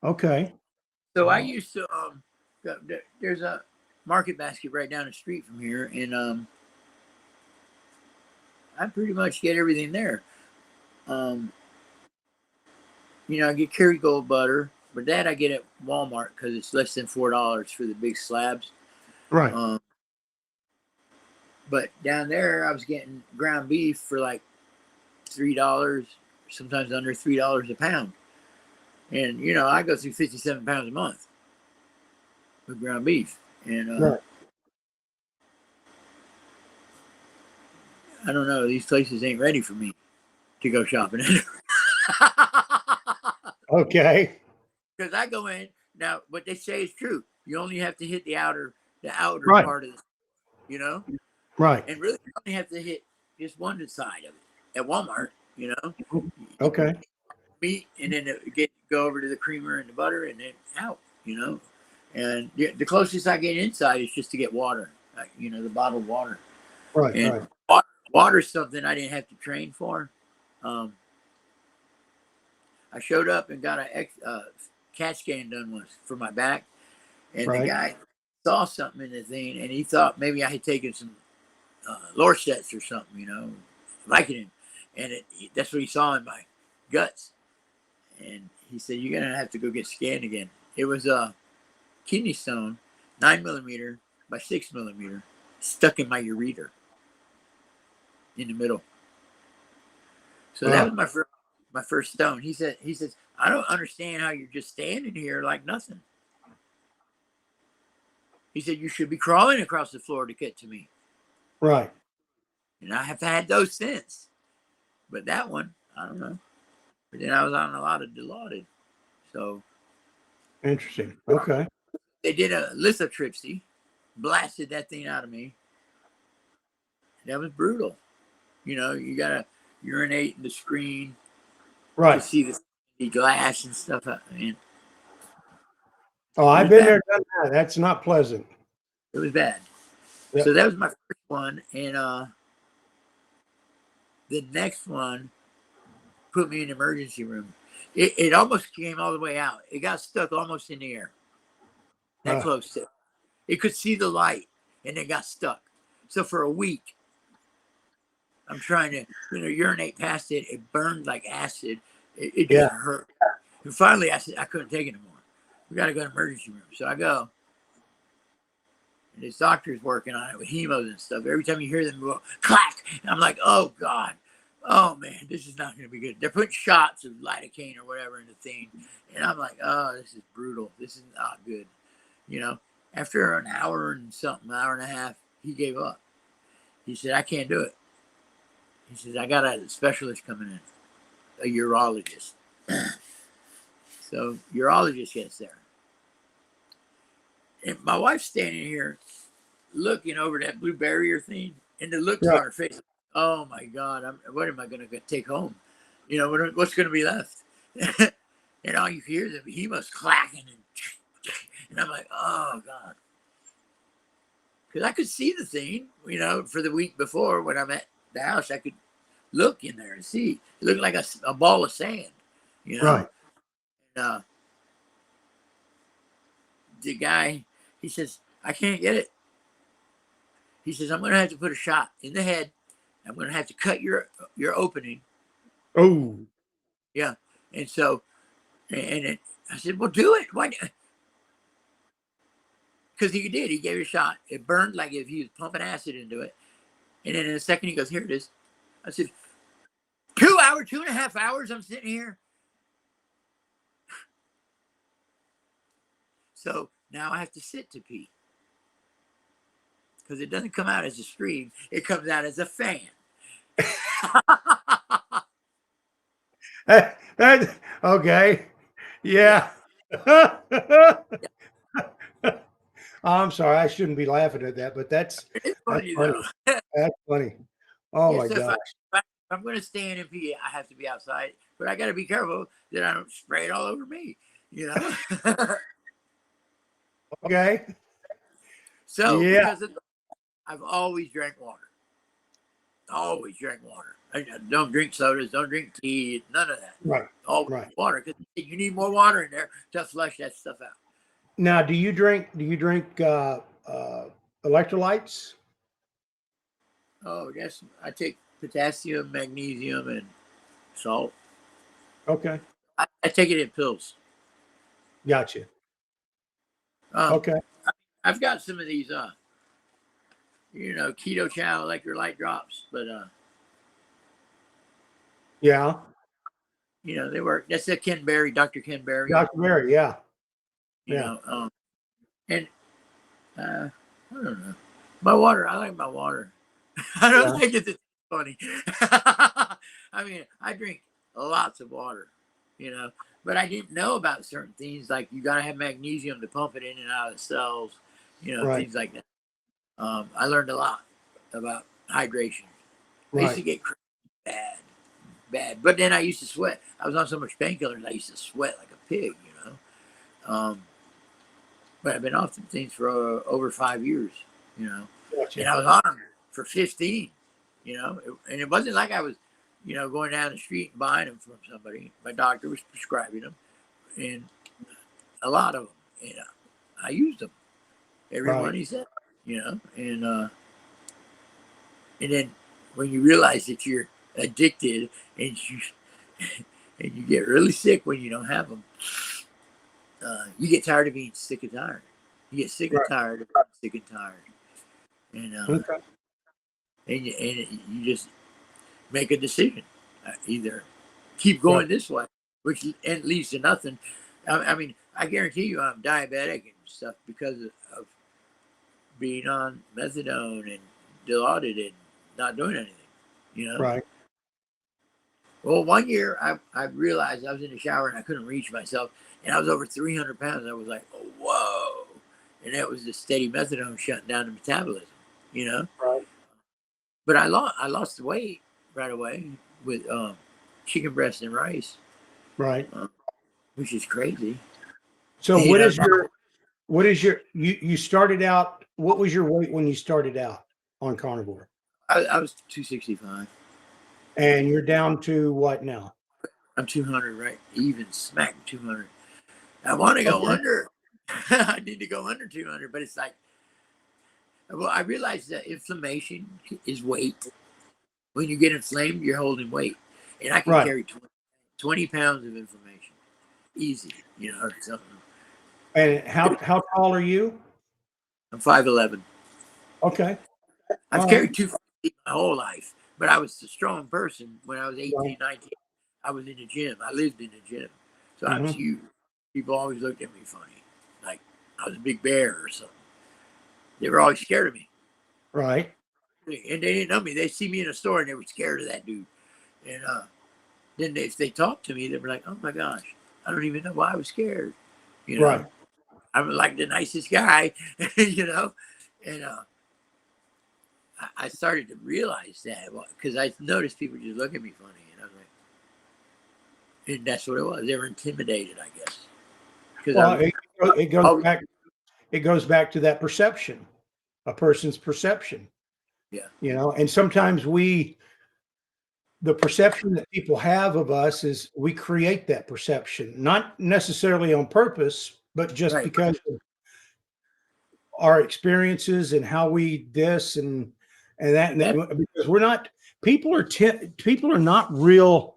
Okay. So I Oh, used to there's a market basket right down the street from here, and I pretty much get everything there. Um, you know, I get Kerrygold butter, but that I get at Walmart because it's less than $4 for the big slabs. right. Um, but down there, I was getting ground beef for like $3, sometimes under $3 a pound. And you know, I go through 57 pounds a month with ground beef, and Right. I don't know, these places ain't ready for me to go shopping in. Okay. Because I go in now, what they say is true. You only have to hit the outer Right. part of the, you know, Right. and really you only have to hit just one side of it at Walmart. You know, you Okay. meat and then go over to the creamer and the butter and then out. You know, and the closest I get inside is just to get water. You know, the bottled water. Right. And Right. water's something I didn't have to train for. I showed up and got a CAT scan done once for my back, and the Right. guy saw something in the thing, and he thought maybe I had taken some Lorcets or something, you know, Vicodin, and that's what he saw in my guts, and he said, "You're gonna have to go get scanned again." It was a kidney stone, 9 millimeter by 6 millimeter, stuck in my ureter in the middle. So that was Wow. my first stone. He says, "I don't understand how you're just standing here like nothing." He said, "You should be crawling across the floor to get to me." Right. And I have had those since. But that one, I don't know. But then I was on a lot of Dilaudid. So Interesting. Okay. they did a lithotripsy, blasted that thing out of me. That was brutal. You know, you got to urinate in the screen to Right. see the glass and stuff. Man, Oh, it I've was been bad. there, done that. That's not pleasant. It was bad. So Yep. that was my first one. And the next one put me in the emergency room. It almost came all the way out. It got stuck almost in the air. That close to it. It could see the light and it got stuck. So for a week, I'm trying to, urinate past it. It burned like acid. It just yeah. hurt. And finally, I said, I couldn't take it anymore. We got to go to the emergency room. So I go. And this doctor's working on it with hemos and stuff. Every time you hear them go, clack. And I'm like, oh, God. Oh, man, this is not going to be good. They're putting shots of lidocaine or whatever in the thing. And I'm like, oh, this is brutal. This is not good. You know, after an hour and something, hour and a half, he gave up. He said, I can't do it. He says, I got a specialist coming in, a urologist. So, urologist gets there. And my wife's standing here looking over that blue barrier thing, and the looks Right. on her face, oh my God, what am I going to take home? You know, what's going to be left? And all you hear is he was clacking, and I'm like, oh God. Because I could see the thing, for the week before when I'm at the house, I could look in there and see. It looked like a ball of sand, you know. Right. And, the guy, he says, I can't get it. He says, I'm going to have to put a shot in the head. I'm going to have to cut your opening. Oh. Yeah. And so, I said, well, do it. Why? Because he did. He gave it a shot. It burned like if he was pumping acid into it. And then in a second, he goes, here it is. I said, 2.5 hours I'm sitting here. So now I have to sit to pee. Because it doesn't come out as a stream. It comes out as a fan. Okay. Yeah. I'm sorry, I shouldn't be laughing at that, but It's that's funny funny. though. That's funny. Oh Yeah, my so gosh. if I'm going to stand and pee, I have to be outside, but I got to be careful that I don't spray it all over me, you know? Okay. So, Yeah. because of, I've always drank water. Always drank water. I don't drink sodas, don't drink tea, none of that. Right. Always Right. water, because you need more water in there to flush that stuff out. Now, do you drink electrolytes? Oh, yes. I take potassium, magnesium, and salt. Okay. I take it in pills. Gotcha. Um, Okay. I've got some of these, keto chow electrolyte drops, but Yeah. they work. That's the Ken Berry, Dr. Ken Berry. Dr. Mary. Yeah. You Yeah. know, and I don't know. My water, I like my water. I don't Yeah. think it's funny. I mean, I drink lots of water, but I didn't know about certain things like you got to have magnesium to pump it in and out of the cells, Right. things like that. I learned a lot about hydration. I used to Right. get bad, bad, but then I used to sweat. I was on so much painkillers, I used to sweat like a pig, Um, but I've been off them things for over 5 years, and Gotcha. I was on them for 15, and it wasn't like I was, going down the street and buying them from somebody. My doctor was prescribing them, and a lot of them, I used them. Every Right. one he said, and then when you realize that you're addicted and you and you get really sick when you don't have them, you get tired of being sick and tired. You get sick and Right. tired of being sick and tired, and Okay. you just make a decision, either keep Right. going this way, which leads to nothing. I mean, I guarantee you, I'm diabetic and stuff because of being on methadone and Dilaudid and not doing anything. You know. Right. Well, one year I realized I was in the shower and I couldn't reach myself, and I was over 300 pounds. I was like, oh, whoa, and that was the steady methadone shutting down the metabolism. You know. Right. But I lost the weight right away with chicken breast and rice, Right. uh, which is crazy. So You know, you started out, what was your weight when you started out on carnivore? I was 265. And you're down to what now? I'm 200, right? Even smack 200. I want to go Okay. under. I need to go under 200, but it's like, well, I realize that inflammation is weight. When you get inflamed, you're holding weight, and I can Right. carry 20 pounds of inflammation, easy. Or something. And how tall are you? I'm 5'11". Okay. I've All right. carried 250 my whole life, but I was a strong person when I was Right. 18, 19. I was in the gym. I lived in the gym. So I was Hmm. huge. People always looked at me funny, like I was a big bear or something. They were always scared of me. Right. And they didn't know me. They see me in a store and they were scared of that dude. And then if they talked to me, they were like, oh my gosh, I don't even know why I was scared. You Right. know, I'm like the nicest guy, And I started to realize that because I noticed people just look at me funny, and I was like, and that's what it was. They were intimidated, I guess, because I Well, was it goes always, back, to that perception, a person's perception, yeah, and sometimes the perception that people have of us is we create that perception, not necessarily on purpose, but just right. because of our experiences and how we this and that, That, because we're not people are not real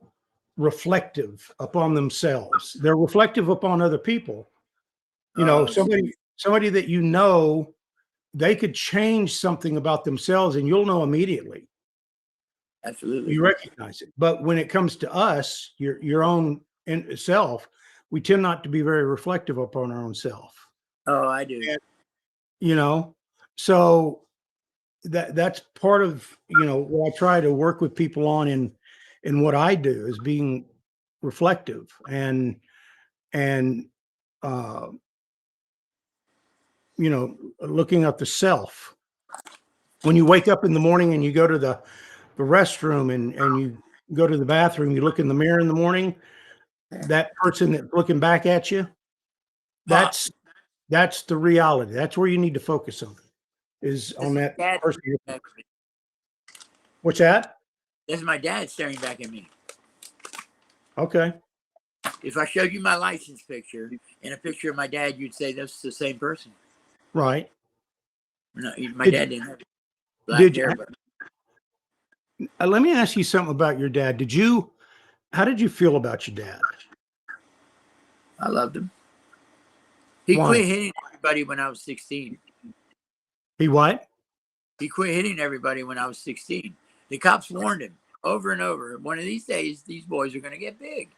reflective upon themselves. They're reflective upon other people. see, Somebody that they could change something about themselves and you'll know immediately. absolutely. You recognize it. But when it comes to us, your own self, we tend not to be very reflective upon our own self. Oh, I do. And, you know, so that's part of what I try to work with people on in what I do is being reflective and uh, looking at the self. When you wake up in the morning and you go to the restroom and you go to the bathroom, you look in the mirror in the morning, that person that's looking back at you, Pop. that's the reality. That's where you need to focus on, is That's on my that dad. person. What's that? That's my dad staring back at me. Okay. If I showed you my license picture and a picture of my dad, you'd say that's the same person. Right. No, my Did dad didn't have black did hair, but let me ask you something about your dad. How did you feel about your dad? I loved him. He Why? quit hitting everybody when I was 16. He what? He quit hitting everybody when I was 16. The cops warned him over and over. One of these days, these boys are going to get big.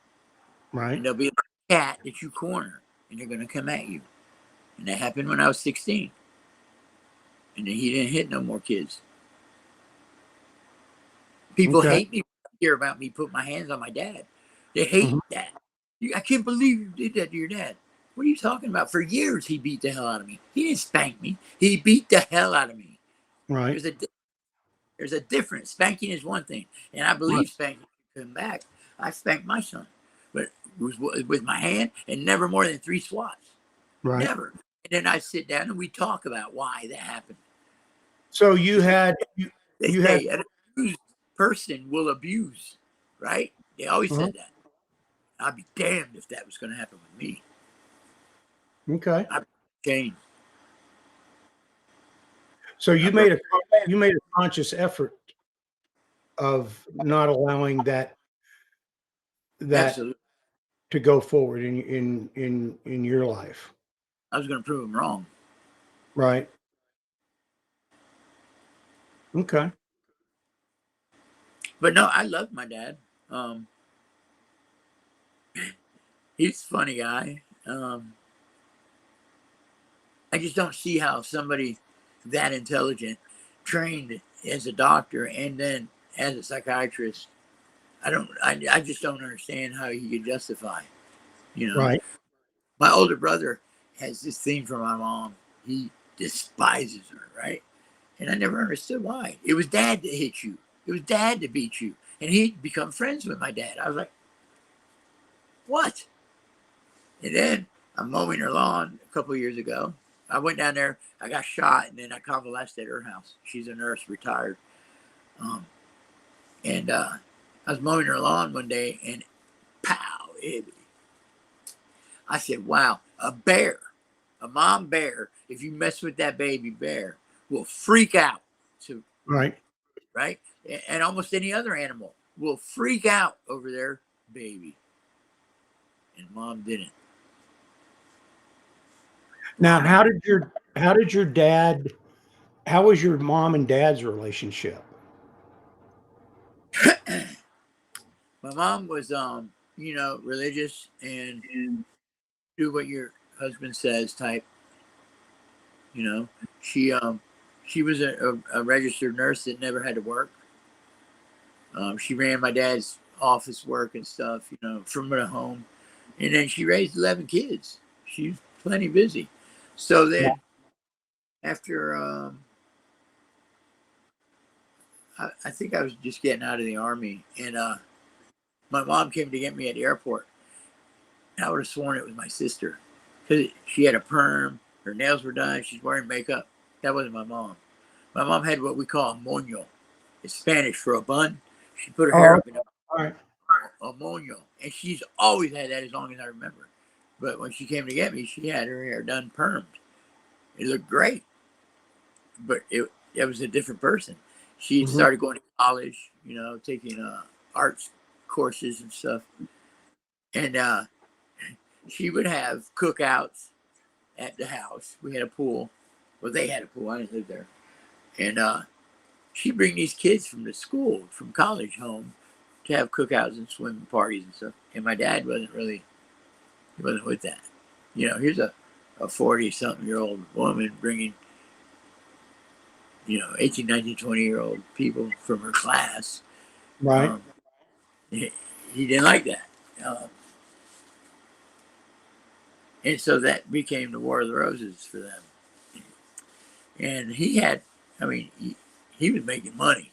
Right. And they'll be like a cat that you corner. And they're going to come at you. And that happened when I was 16. And then he didn't hit no more kids. People Okay. hate me when they hear about me put my hands on my dad. They hate Mhm. that. I can't believe you did that to your dad. What are you talking about? For years, he beat the hell out of me. He didn't spank me. He beat the hell out of me. Right. There's a difference. Spanking is one thing, and I Right. believe spanking should come back. I spanked my son, but it was with my hand and never more than 3 swats. Right. Never. And then I sit down and we talk about why that happened. So you had They you had say an abused person will abuse, right? They always uh said that. I'd be damned if that was going to happen with me. okay. I'd change. So I broke. you made a conscious effort of not allowing that Absolutely. to go forward in your life. I was going to prove them wrong. Right. Okay. But no, I loved my dad. Um, he's a funny guy. I just don't see how somebody that intelligent, trained as a doctor and then as a psychiatrist, I just don't understand how he could justify, you know. Right. My older brother has this thing from my mom. He despises her, right? And I never understood why. It was dad that hit you. It was dad that beat you. And he'd become friends with my dad. I was like, what? And then I'm mowing her lawn a couple of years ago. I went down there. I got shot, and then I convalesced at her house. She's a nurse, retired. Um, and I was mowing her lawn one day, and pow! I said, "Wow, a bear, a mom bear. If you mess with that baby bear, will freak out." To Right. right, and almost any other animal will freak out over their baby, and mom didn't. Now, how was your mom and dad's relationship? My mom was, religious and do what your husband says type. You know, she um, she was a registered nurse that never had to work. She ran my dad's office work and stuff, from the home, and then she raised 11 kids. She's plenty busy. So Yeah. then, after I think I was just getting out of the army, and my mom came to get me at the airport. I would have sworn it was my sister because she had a perm, her nails were done, she's wearing makeup. That wasn't my mom. My mom had what we call a moño. It's Spanish for a bun. She put her hair Oh, up in all right. a moño, and she's always had that as long as I remember. But when she came to get me, she had her hair done permed. It looked great, but it was a different person. She Mhm. started going to college, taking arts courses and stuff, and she would have cookouts at the house. We had a pool. Well, they had a pool. I didn't live there. And she'd bring these kids from the school, from college home to have cookouts and swimming parties and stuff. And my dad he wasn't with that. Here's a 40-something-year-old woman bringing, 18, 19, 20-year-old people from her class. Right. Um, he didn't like that. And so that became the War of the Roses for them. And he had, I mean, he was making money.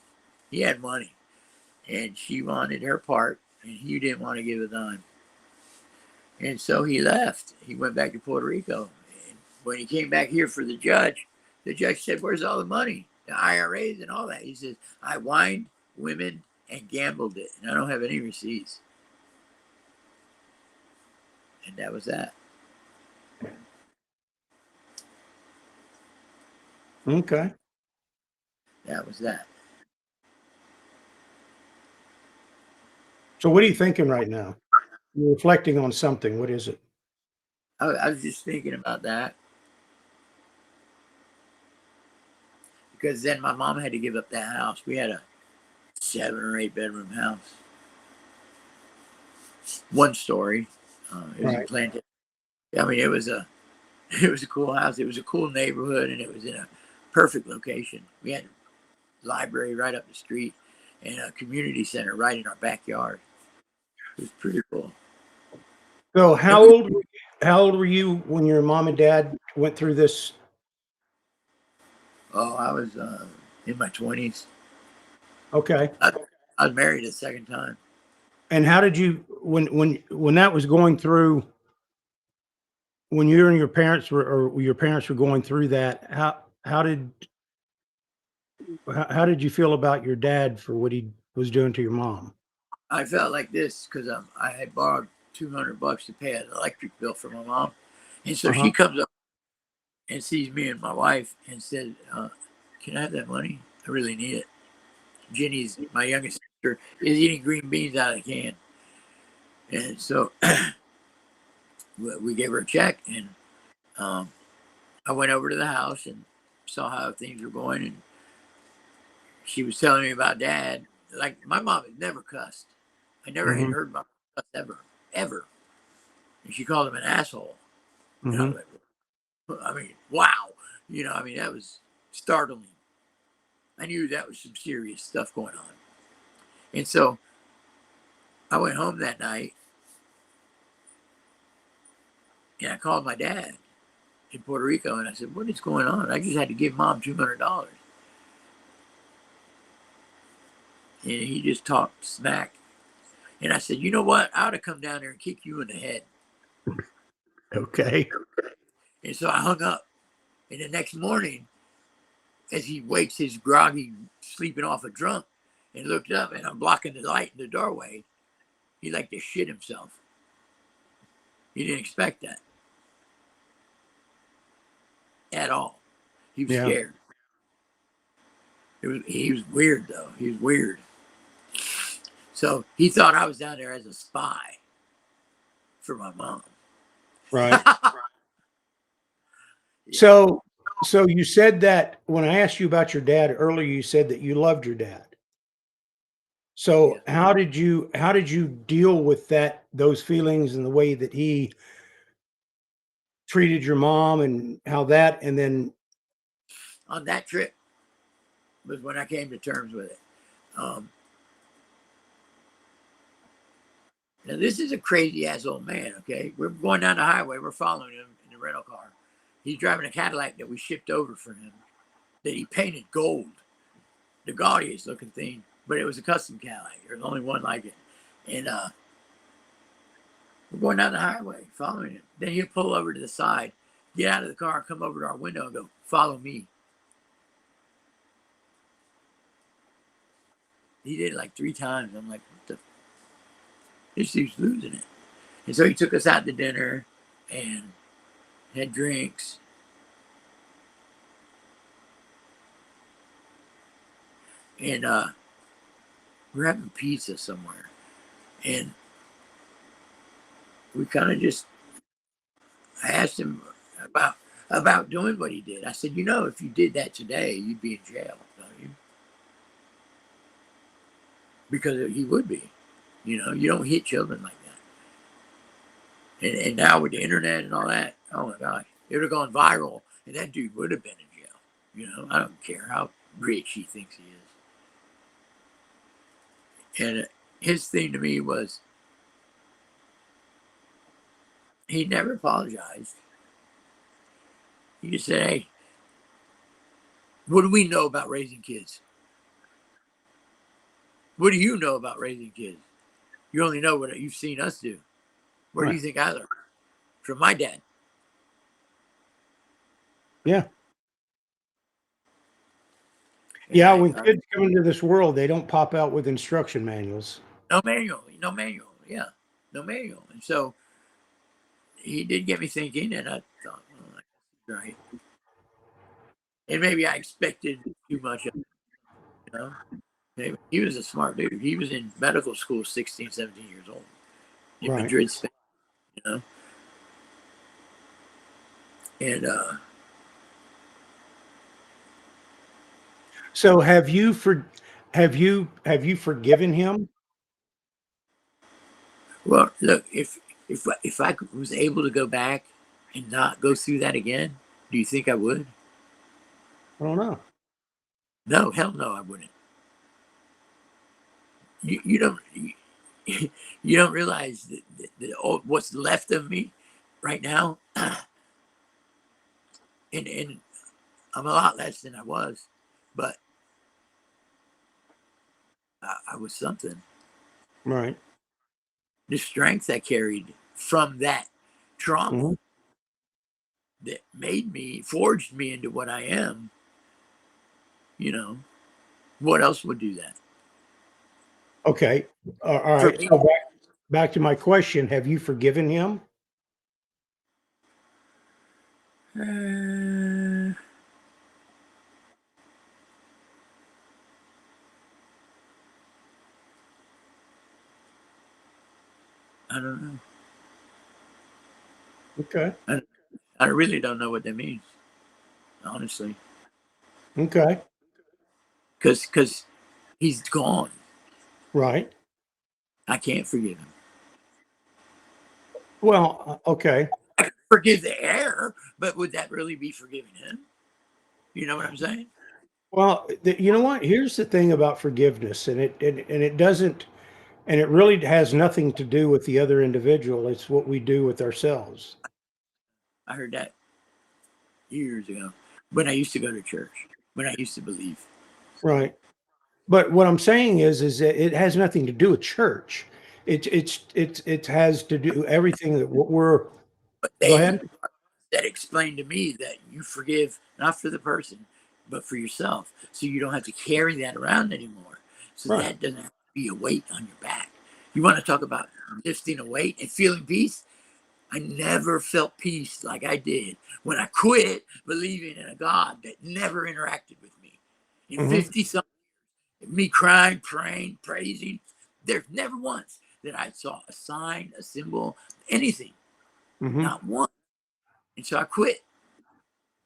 He had money. And she wanted her part, and he didn't want to give a dime. And so he left. He went back to Puerto Rico. And when he came back here for the judge said, "Where's all the money? The IRAs and all that." He says, "I wined women and gambled it, and I don't have any receipts." And that was that. Okay. That was that. So what are you thinking right now? You're reflecting on something. What is it? I was just thinking about that because then my mom had to give up that house. We had a 7 or 8 bedroom house, one story. It was in Right. Plantation. I mean, it was a it was a cool house. It was a cool neighborhood, and it was in a perfect location. We had a library right up the street and a community center right in our backyard. It was pretty cool. So And we, how old were you when your mom and dad went through this? I was in my 20s. Okay. I was married a second time. And how did you when that was going through when you and your parents were or your parents were going through that, how did how did you feel about your dad for what he was doing to your mom? I felt like this because I had borrowed $200 to pay an electric bill for my mom, and so Uh-huh. she comes up and sees me and my wife and said, "Can I have that money? I really need it." Jenny's my youngest sister is eating green beans out of the can, and so we gave her a check, and um, I went over to the house and saw how things were going, and she was telling me about dad. Like my mom had never cussed. I never had Mhm. heard my mom cuss ever. And she called him an asshole. And I was Mhm. like, I mean, wow. I mean, that was startling. I knew that was some serious stuff going on. And so I went home that night and I called my dad in Puerto Rico and I said, "What is going on? I just had to give mom $200." And he just talked smack. And I said, "You know what? I ought to come down there and kick you in the head." Okay. And so I hung up. And the next morning, as he wakes his groggy, sleeping off a drunk, and looked up and I'm blocking the light in the doorway, he like to shit himself. He didn't expect that at all. He was Yeah. scared. He was weird though. He was weird. So he thought I was down there as a spy for my mom. Right. Yeah. So so you said that when I asked you about your dad earlier, you said that you loved your dad. Yeah. So how did you deal with those feelings and the way that he treated your mom and how that and then On that trip was when I came to terms with it. Um, Now this is a crazy ass old man. Okay, we're going down the highway. We're following him in the rental car. He's driving a Cadillac that we shipped over for him that he painted gold, the gaudiest looking thing, but it was a custom Cadillac. There's only one like it, and we're going down the highway following him. Then he'll pull over to the side, get out of the car, come over to our window, and go, "Follow me." He did it like 3 times. I'm like, "What the? This dude's losing it." And so he took us out to dinner and had drinks. And we're having pizza somewhere. And we kind of just, I asked him about doing what he did. I said, if you did that today, you'd be in jail, don't you? Because he would be. You don't hit children like that. And now with the internet and all that, oh my gosh, it would have gone viral, and that dude would have been in jail. I don't care how rich he thinks he is. And his thing to me was, He never apologized. He just said, "Hey, what do we know about raising kids? What do you know about raising kids? You only know what you've seen us do. Where do Right. you think I learned? From my dad." Yeah. And Yeah. When kids come into this world, they don't pop out with instruction manuals. no manual, no manual. Yeah, no manual. And so he did get me thinking, and I thought, well, that's right. And maybe I expected too much of him, you know? Maybe he was a smart dude. He was in medical school 16, 17 years old in Right. Madrid, Spain, you know? And So have you forgiven him? well, look, if I was able to go back and not go through that again, do you think I would? I don't know. No, hell no, I wouldn't. You don't you don't realize that what's left of me right now, and I'm a lot less than I was, but I was something. Right. The strength I carried from that trauma Hmm. that made me, forged me into what I am. You know, what else would do that Okay. All for right. me? So back to my question. Have you forgiven him? Uh, I don't know. Okay. I, I really don't know what that means, honestly, Okay. because he's gone. Right. I can't forgive him. Well, okay. I can forgive the error, but would that really be forgiving him? You know what I'm saying? Well, you know what? Here's the thing about forgiveness, and it doesn't, and it really has nothing to do with the other individual. It's what we do with ourselves. I heard that years ago when I used to go to church, when I used to believe. So, Right. But what I'm saying is that it has nothing to do with church. It has to do everything that what we're. but Go they ahead. that explained to me that you forgive not for the person, but for yourself, so you don't have to carry that around anymore. So Right. that doesn't have to be a weight on your back. You want to talk about lifting a weight and feeling peace? I never felt peace like I did when I quit believing in a God that never interacted with me. In Hmm. 50 something, me crying, praying, praising, there's never once that I saw a sign, a symbol, anything, Hmm. not one. And so I quit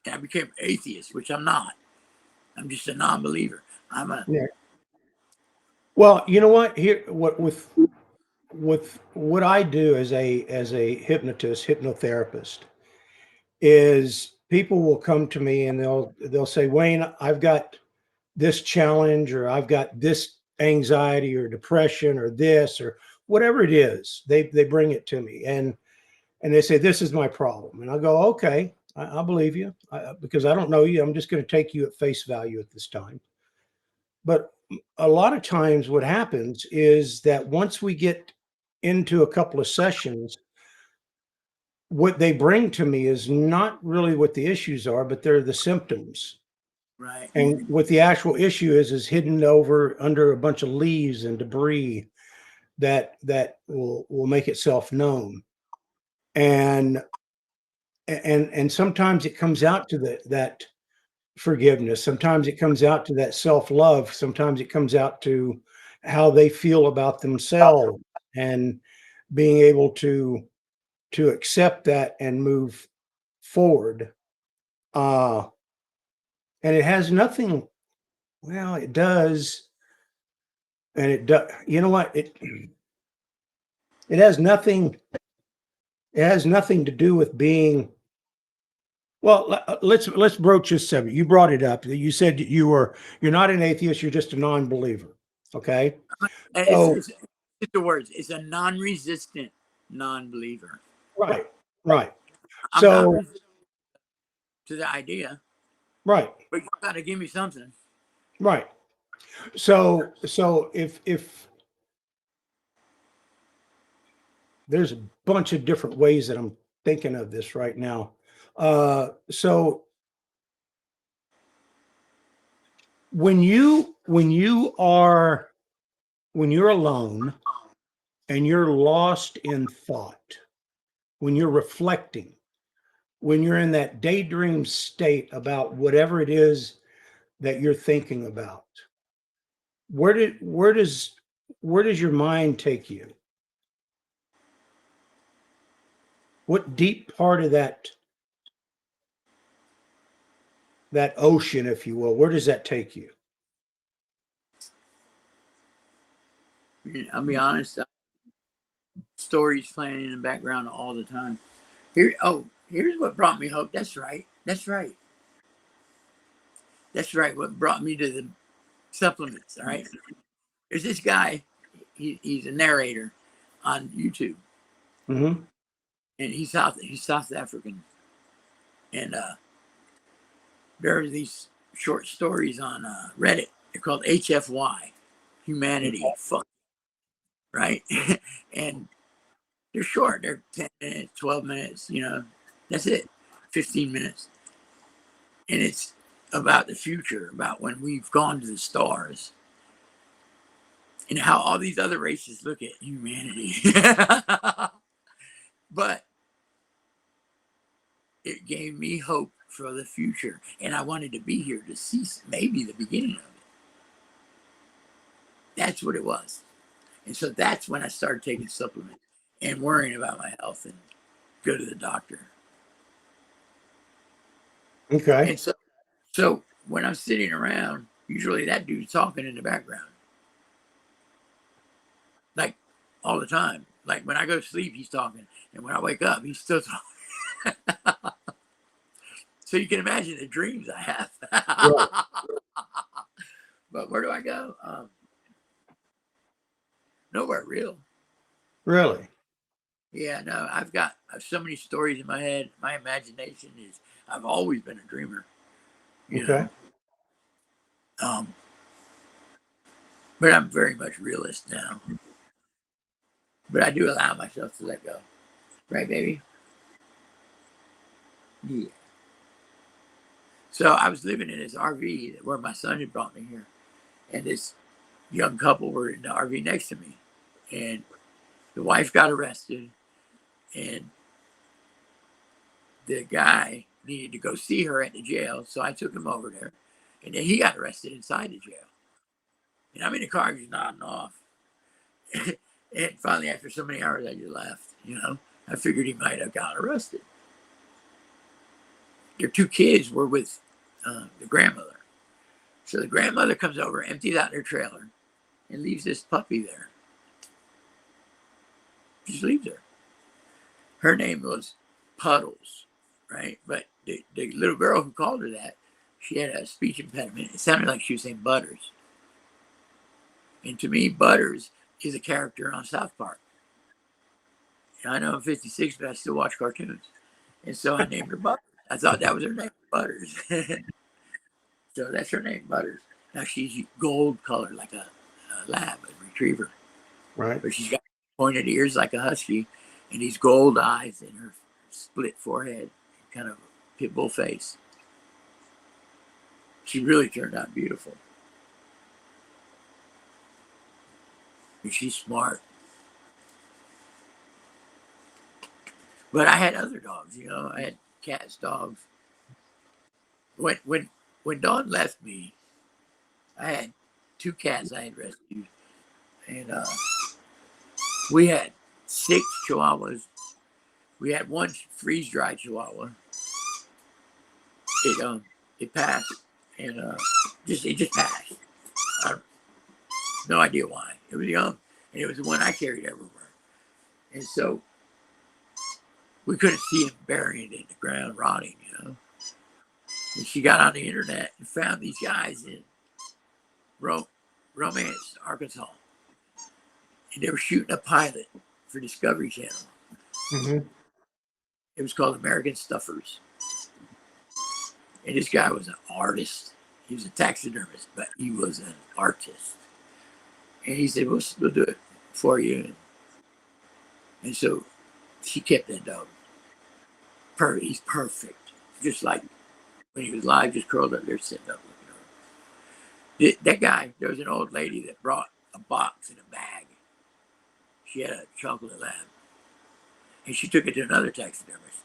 and I became an atheist, which I'm not. I'm just a non believer. I'm a, Yeah. Well, you know what? Here, with what I do as a hypnotist, hypnotherapist, is people will come to me and they'll say, Wayne, I've got this challenge, or I've got this anxiety or depression or this or whatever it is. They bring it to me and they say, this is my problem. And I go, okay, I believe you, because I don't know you. I'm just going to take you at face value at this time. But a lot of times what happens is that once we get into a couple of sessions, what they bring to me is not really what the issues are, but they're the symptoms. right. And what the actual issue is hidden over under a bunch of leaves and debris that will make itself known. And and sometimes it comes out to that forgiveness. Sometimes it comes out to that self-love. Sometimes it comes out to how they feel about themselves and being able to accept that and move forward. Uh, and it has nothing, well, it does, and it does, you know what? It has nothing, it has nothing to do with being, well, let's broach this subject. You brought it up. You said you're not an atheist, you're just a non-believer. Okay. And So it's the words. It's a non resistant non believer. right. Right. I'm not So, resistant to the idea, right, but you got to give me something. right. So if there's a bunch of different ways that I'm thinking of this right now. So when you're alone and you're lost in thought, when you're reflecting, when you're in that daydream state about whatever it is that you're thinking about, where did where does your mind take you? What deep part of that ocean, if you will, where does that take you? I'll be honest. Stories playing in the background all the time. Here's what brought me hope. That's right. That's right. That's right. What brought me to the supplements. All right. There's this guy. He's a narrator on YouTube, Hmm. and he's South African, and there are these short stories on Reddit. They're called HFY, Humanity Fuck, right? And they're short. They're 10 minutes, 12 minutes. That's it. 15 minutes, and it's about the future, about when we've gone to the stars, and how all these other races look at humanity. But it gave me hope for the future, and I wanted to be here to see maybe the beginning of it. That's what it was. And so that's when I started taking supplements and worrying about my health and go to the doctor. Okay. And so when I'm sitting around, usually that dude's talking in the background, like all the time. Like when I go to sleep, he's talking, and when I wake up, he's still talking. So you can imagine the dreams I have. Right. But where do I go? Nowhere real. Really? Yeah, no, I've so many stories in my head. My imagination is, I've always been a dreamer, you Okay. know. Um, but I'm very much realist now. But I do allow myself to let go. Right, baby? Yeah. So I was living in this RV where my son had brought me here. And this young couple were in the RV next to me. And the wife got arrested. And the guy needed to go see her at the jail. So I took him over there. And then he got arrested inside the jail. And I'm in the car just nodding off. And finally, after so many hours, I just left. I figured he might have got arrested. Their two kids were with the grandmother. So the grandmother comes over, empties out their trailer, and leaves this puppy there. Just leaves her. Her name was Puddles, right? But the little girl who called her that, she had a speech impediment. It sounded like she was saying Butters. And to me, Butters is a character on South Park. I know I'm 56, but I still watch cartoons. And so I named her Butters. I thought that was her name, Butters. So that's her name, Butters. Now she's gold colored like a lab, a retriever. Right. But she's got pointed ears like a husky and these gold eyes and her split forehead, kind of pit bull face. She really turned out beautiful. And she's smart. But I had other dogs, I had cats, dogs. When Dawn left me, I had two cats I had rescued. And we had 6 chihuahuas. We had one freeze-dried chihuahua. It passed, and it just passed. No idea why. It was young, and it was the one I carried everywhere. And so we couldn't see him burying in the ground, rotting. And she got on the internet and found these guys in Romance, Arkansas, and they were shooting a pilot for Discovery Channel. Hmm. It was called American Stuffers. And this guy was an artist. He was a taxidermist, but he was an artist. And he said, we'll do it for you. And so she kept that dog. He's perfect. Just like when he was alive, just curled up there sitting up looking at her. That guy, there was an old lady that brought a box in a bag. She had a chocolate lab. And she took it to another taxidermist.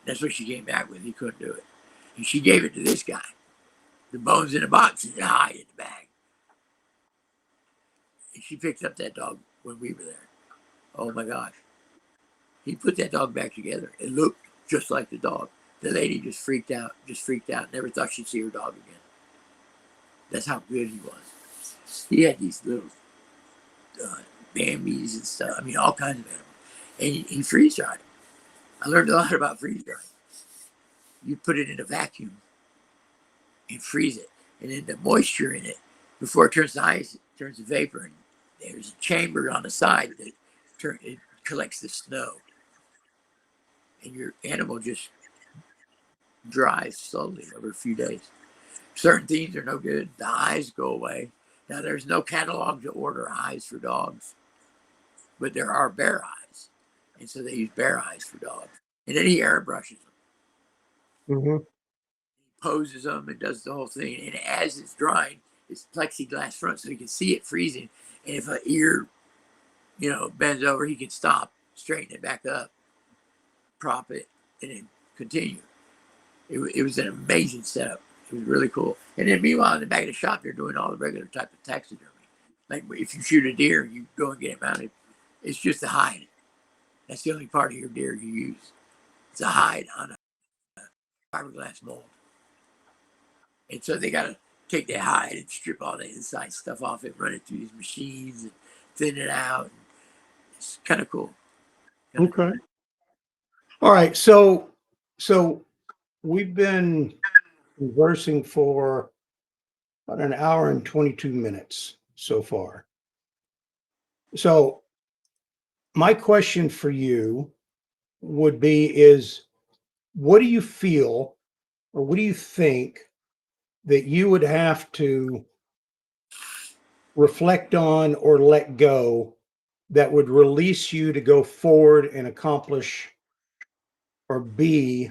That's what she came back with. He couldn't do it. And she gave it to this guy. The bones in a box and the hide in the bag. And she picked up that dog when we were there. Oh my gosh. He put that dog back together. It looked just like the dog. The lady just freaked out, never thought she'd see her dog again. That's how good he was. He had these little Bambis and stuff. I mean, all kinds of animals. And he freeze dried. I learned a lot about freeze drying. You put it in a vacuum and freeze it. And then the moisture in it, before it turns to ice, it turns to vapor. And there's a chamber on the side that it collects the snow. And your animal just dries slowly over a few days. Certain things are no good. The eyes go away. Now, there's no catalog to order eyes for dogs, but there are bear eyes. And so they use bear eyes for dogs. And then he airbrushes them. Mm-hmm. He poses them and does the whole thing. And as it's drying, it's plexiglass front so he can see it freezing. And if an ear, bends over, he can stop, straighten it back up, prop it, and then continue. It was an amazing setup. It was really cool. And then meanwhile, in the back of the shop, they're doing all the regular type of taxidermy. Like if you shoot a deer, you go and get it mounted. It's just a hide. That's the only part of your deer you use. It's a hide on a fiberglass mold. And so they got to take that hide and strip all the inside stuff off it, run it through these machines and thin it out. It's kind of cool. Okay. All right. So we've been conversing for about an hour and 22 minutes so far. So my question for you would be is, what do you feel or what do you think that you would have to reflect on or let go that would release you to go forward and accomplish or be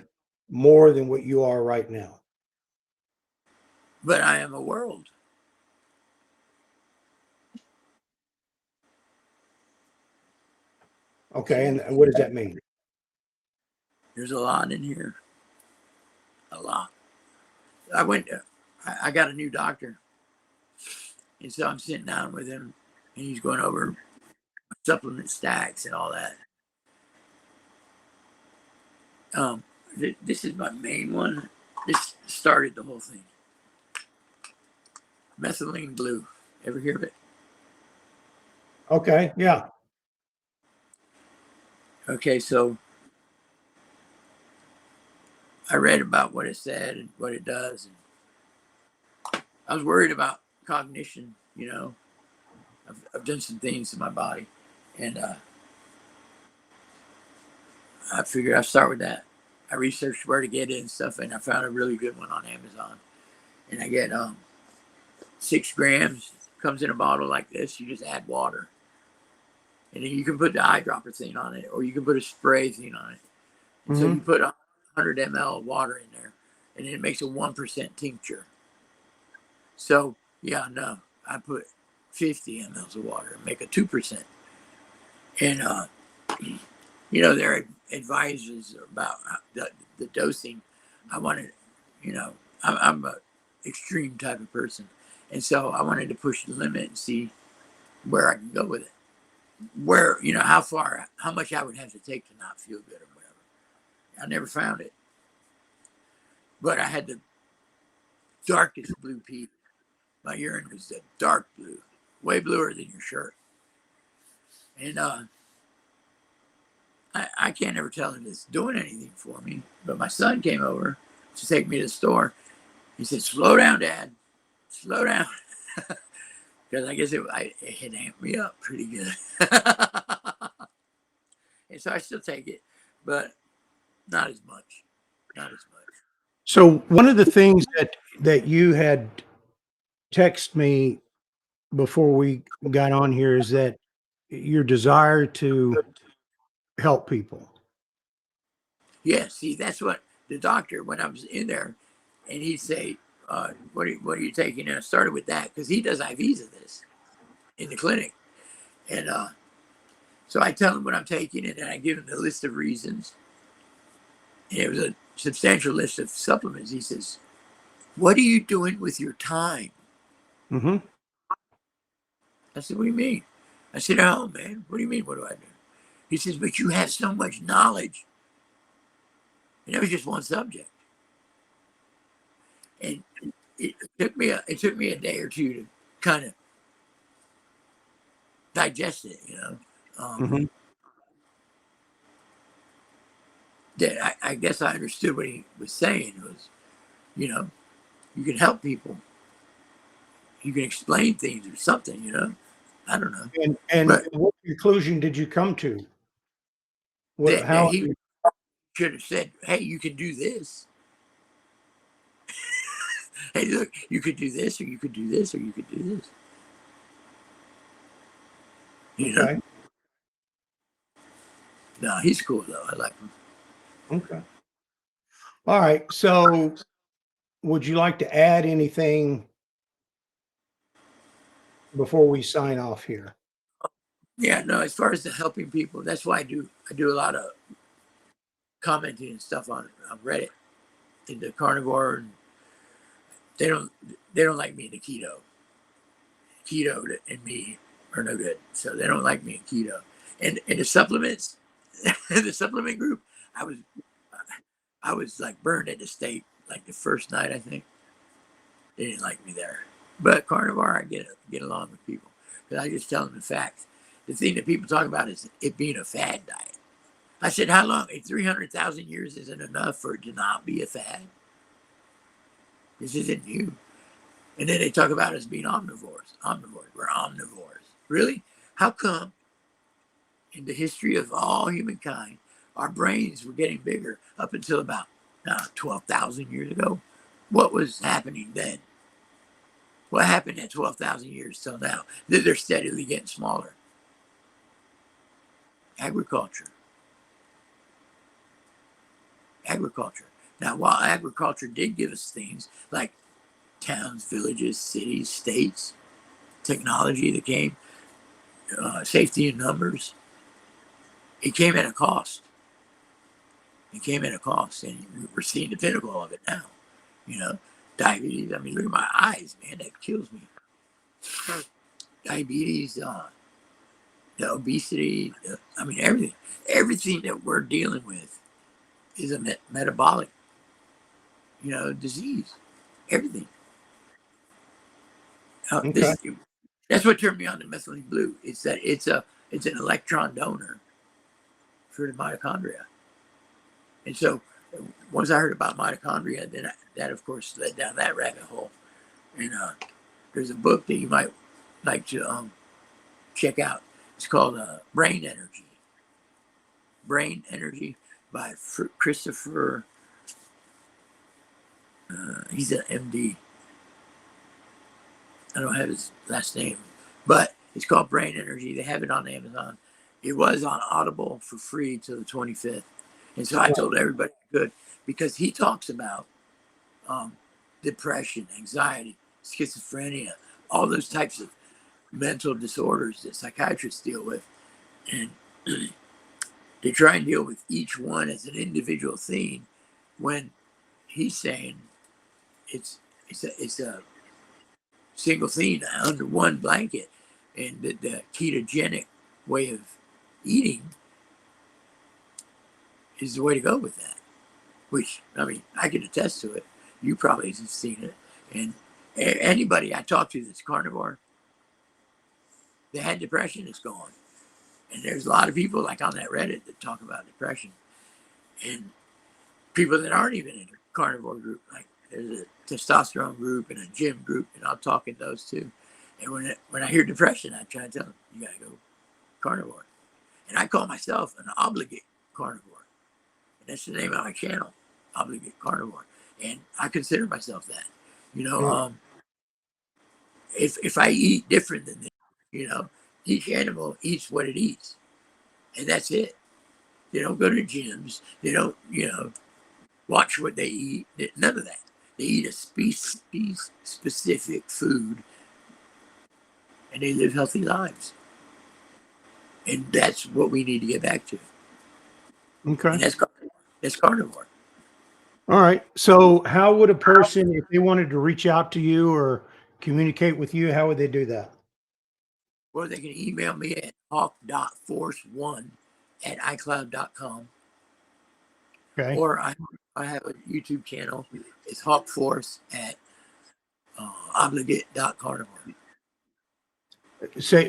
more than what you are right now? But I am a world. Okay, and what does that mean? There's a lot in here. A lot. I got a new doctor. And so I'm sitting down with him and he's going over supplement stacks and all that. This is my main one. This started the whole thing. Methylene blue. Ever hear of it? Okay, yeah. Okay, so I read about what it said and what it does. And I was worried about cognition, I've done some things to my body. And I figured I'd start with that. I researched where to get it and stuff, and I found a really good one on Amazon. And I get 6 grams, comes in a bottle like this. You just add water. And then you can put the eyedropper thing on it, or you can put a spray thing on it. And so you put 100 ml of water in there, and it makes a 1% tincture. So, I put 50 mLs of water and make a 2%. And, their advices about the dosing. I wanted, I'm a extreme type of person. And so I wanted to push the limit and see where I can go with it. Where, how much I would have to take to not feel good or whatever. I never found it. But I had the darkest blue pee. My urine was a dark blue, way bluer than your shirt. And I can't ever tell if it's doing anything for me. But my son came over to take me to the store. He said, "Slow down, Dad. Slow down." Because I guess it amped me up pretty good. And so I still take it. but not as much. Not as much. So one of the things that you had text me before we got on here is that your desire to help people. Yeah, see, that's what the doctor, when I was in there, and he'd say, what are you taking? And I started with that because he does IVs of this in the clinic. And so I tell him what I'm taking, and then I give him the list of reasons. And it was a substantial list of supplements. He says, what are you doing with your time? Mm-hmm. I said, what do you mean? I said, oh, man, what do you mean, what do I do? He says, but you have so much knowledge. And it was just one subject. And it took me a day or two to kind of digest it, Mm-hmm. That I guess I understood what he was saying was, you know, you can help people, you can explain things or something, I don't know, And but what conclusion did you come to? What that how he should have said, hey, you can do this. Hey, look, you could do this, or you could do this, or you could do this. You know, okay. no, he's cool though. I like him. Okay. All right. So would you like to add anything before we sign off here? Yeah, no, as far as the helping people, that's why I do a lot of commenting and stuff on Reddit in the carnivore, and they don't they don't like me in the keto and me are no good, so they don't like me in keto. And the supplements, the supplement group, I was I was like burned at the stake like the first night. I think they didn't like me there, but carnivore I get along with people because I just tell them the facts. The thing that people talk about is it being a fad diet. I said, how long? 300,000 years isn't enough for it to not be a fad. This isn't new. And then they talk about us being omnivores. Omnivores. We're omnivores. Really? How come in the history of all humankind, our brains were getting bigger up until about 12,000 years ago? What was happening then? What happened at 12,000 years till now? They're steadily getting smaller. Agriculture. Agriculture. Now, while agriculture did give us things like towns, villages, cities, states, technology that came, safety in numbers, it came at a cost. It came at a cost, and we're seeing the pinnacle of it now. You know, diabetes. I mean, look at my eyes, man. That kills me. Diabetes, the obesity. I mean, everything. Everything that we're dealing with is a metabolic, disease. Everything. Okay. This that's what turned me on to methylene blue. It's that it's an electron donor for the mitochondria, and so once I heard about mitochondria, then that of course led down that rabbit hole. And there's a book that you might like to check out. It's called Brain Energy. Brain Energy by Christopher. He's an MD. I don't have his last name, but it's called Brain Energy. They have it on Amazon. It was on Audible for free till the 25th. And so I told everybody I could because he talks about depression, anxiety, schizophrenia, all those types of mental disorders that psychiatrists deal with. And they try and deal with each one as an individual thing when he's saying it's a single thing under one blanket, and the ketogenic way of eating is the way to go with that. Which I mean, I can attest to it. You probably have seen it, and anybody I talk to that's carnivore, they had depression, it's gone. And there's a lot of people like on that Reddit that talk about depression, and people that aren't even in a carnivore group. Like there's a testosterone group and a gym group, and I'll talk in those too. And when I hear depression, I try to tell them, you got to go carnivore. And I call myself an obligate carnivore. That's the name of my channel, Obligate Carnivore. And I consider myself that. You know, Yeah. if I eat different than this, you know, each animal eats what it eats. And that's it. They don't go to gyms. They don't, you know, watch what they eat. None of that. They eat a species specific food and they live healthy lives. And that's what we need to get back to. Okay. And that's carnivore. That's carnivore. All right. So how would a person, if they wanted to reach out to you or communicate with you, how would they do that? Or they can email me at hawk.force1@icloud.com. Okay. Or I have a YouTube channel. It's Hawk Force at obligate.carnivore.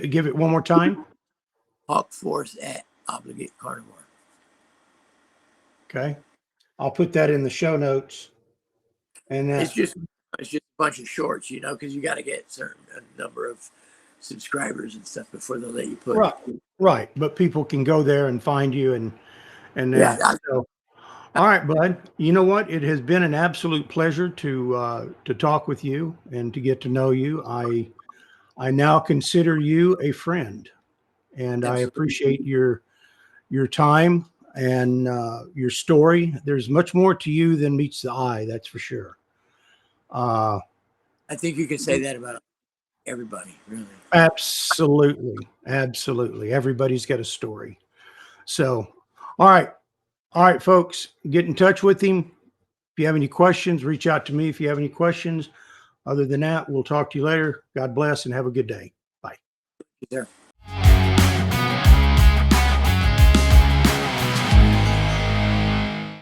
Give it one more time. Hawk Force at obligate carnivore. Okay. I'll put that in the show notes. And It's just a bunch of shorts, you know, because you got to get a number of subscribers and stuff before they'll let you put. right, right. But people can go there and find you and Yeah, that. So, all right, bud. You know what? It has been an absolute pleasure to talk with you and to get to know you. I now consider you a friend, and I absolutely. appreciate your time and your story. There's much more to you than meets the eye. That's for sure. Uh, I think you can say that about everybody, really. Absolutely. Absolutely. Everybody's got a story. So, all right. All right, folks, get in touch with him. If you have any questions, reach out to me if you have any questions. Other than that, we'll talk to you later. God bless and have a good day. Bye. There.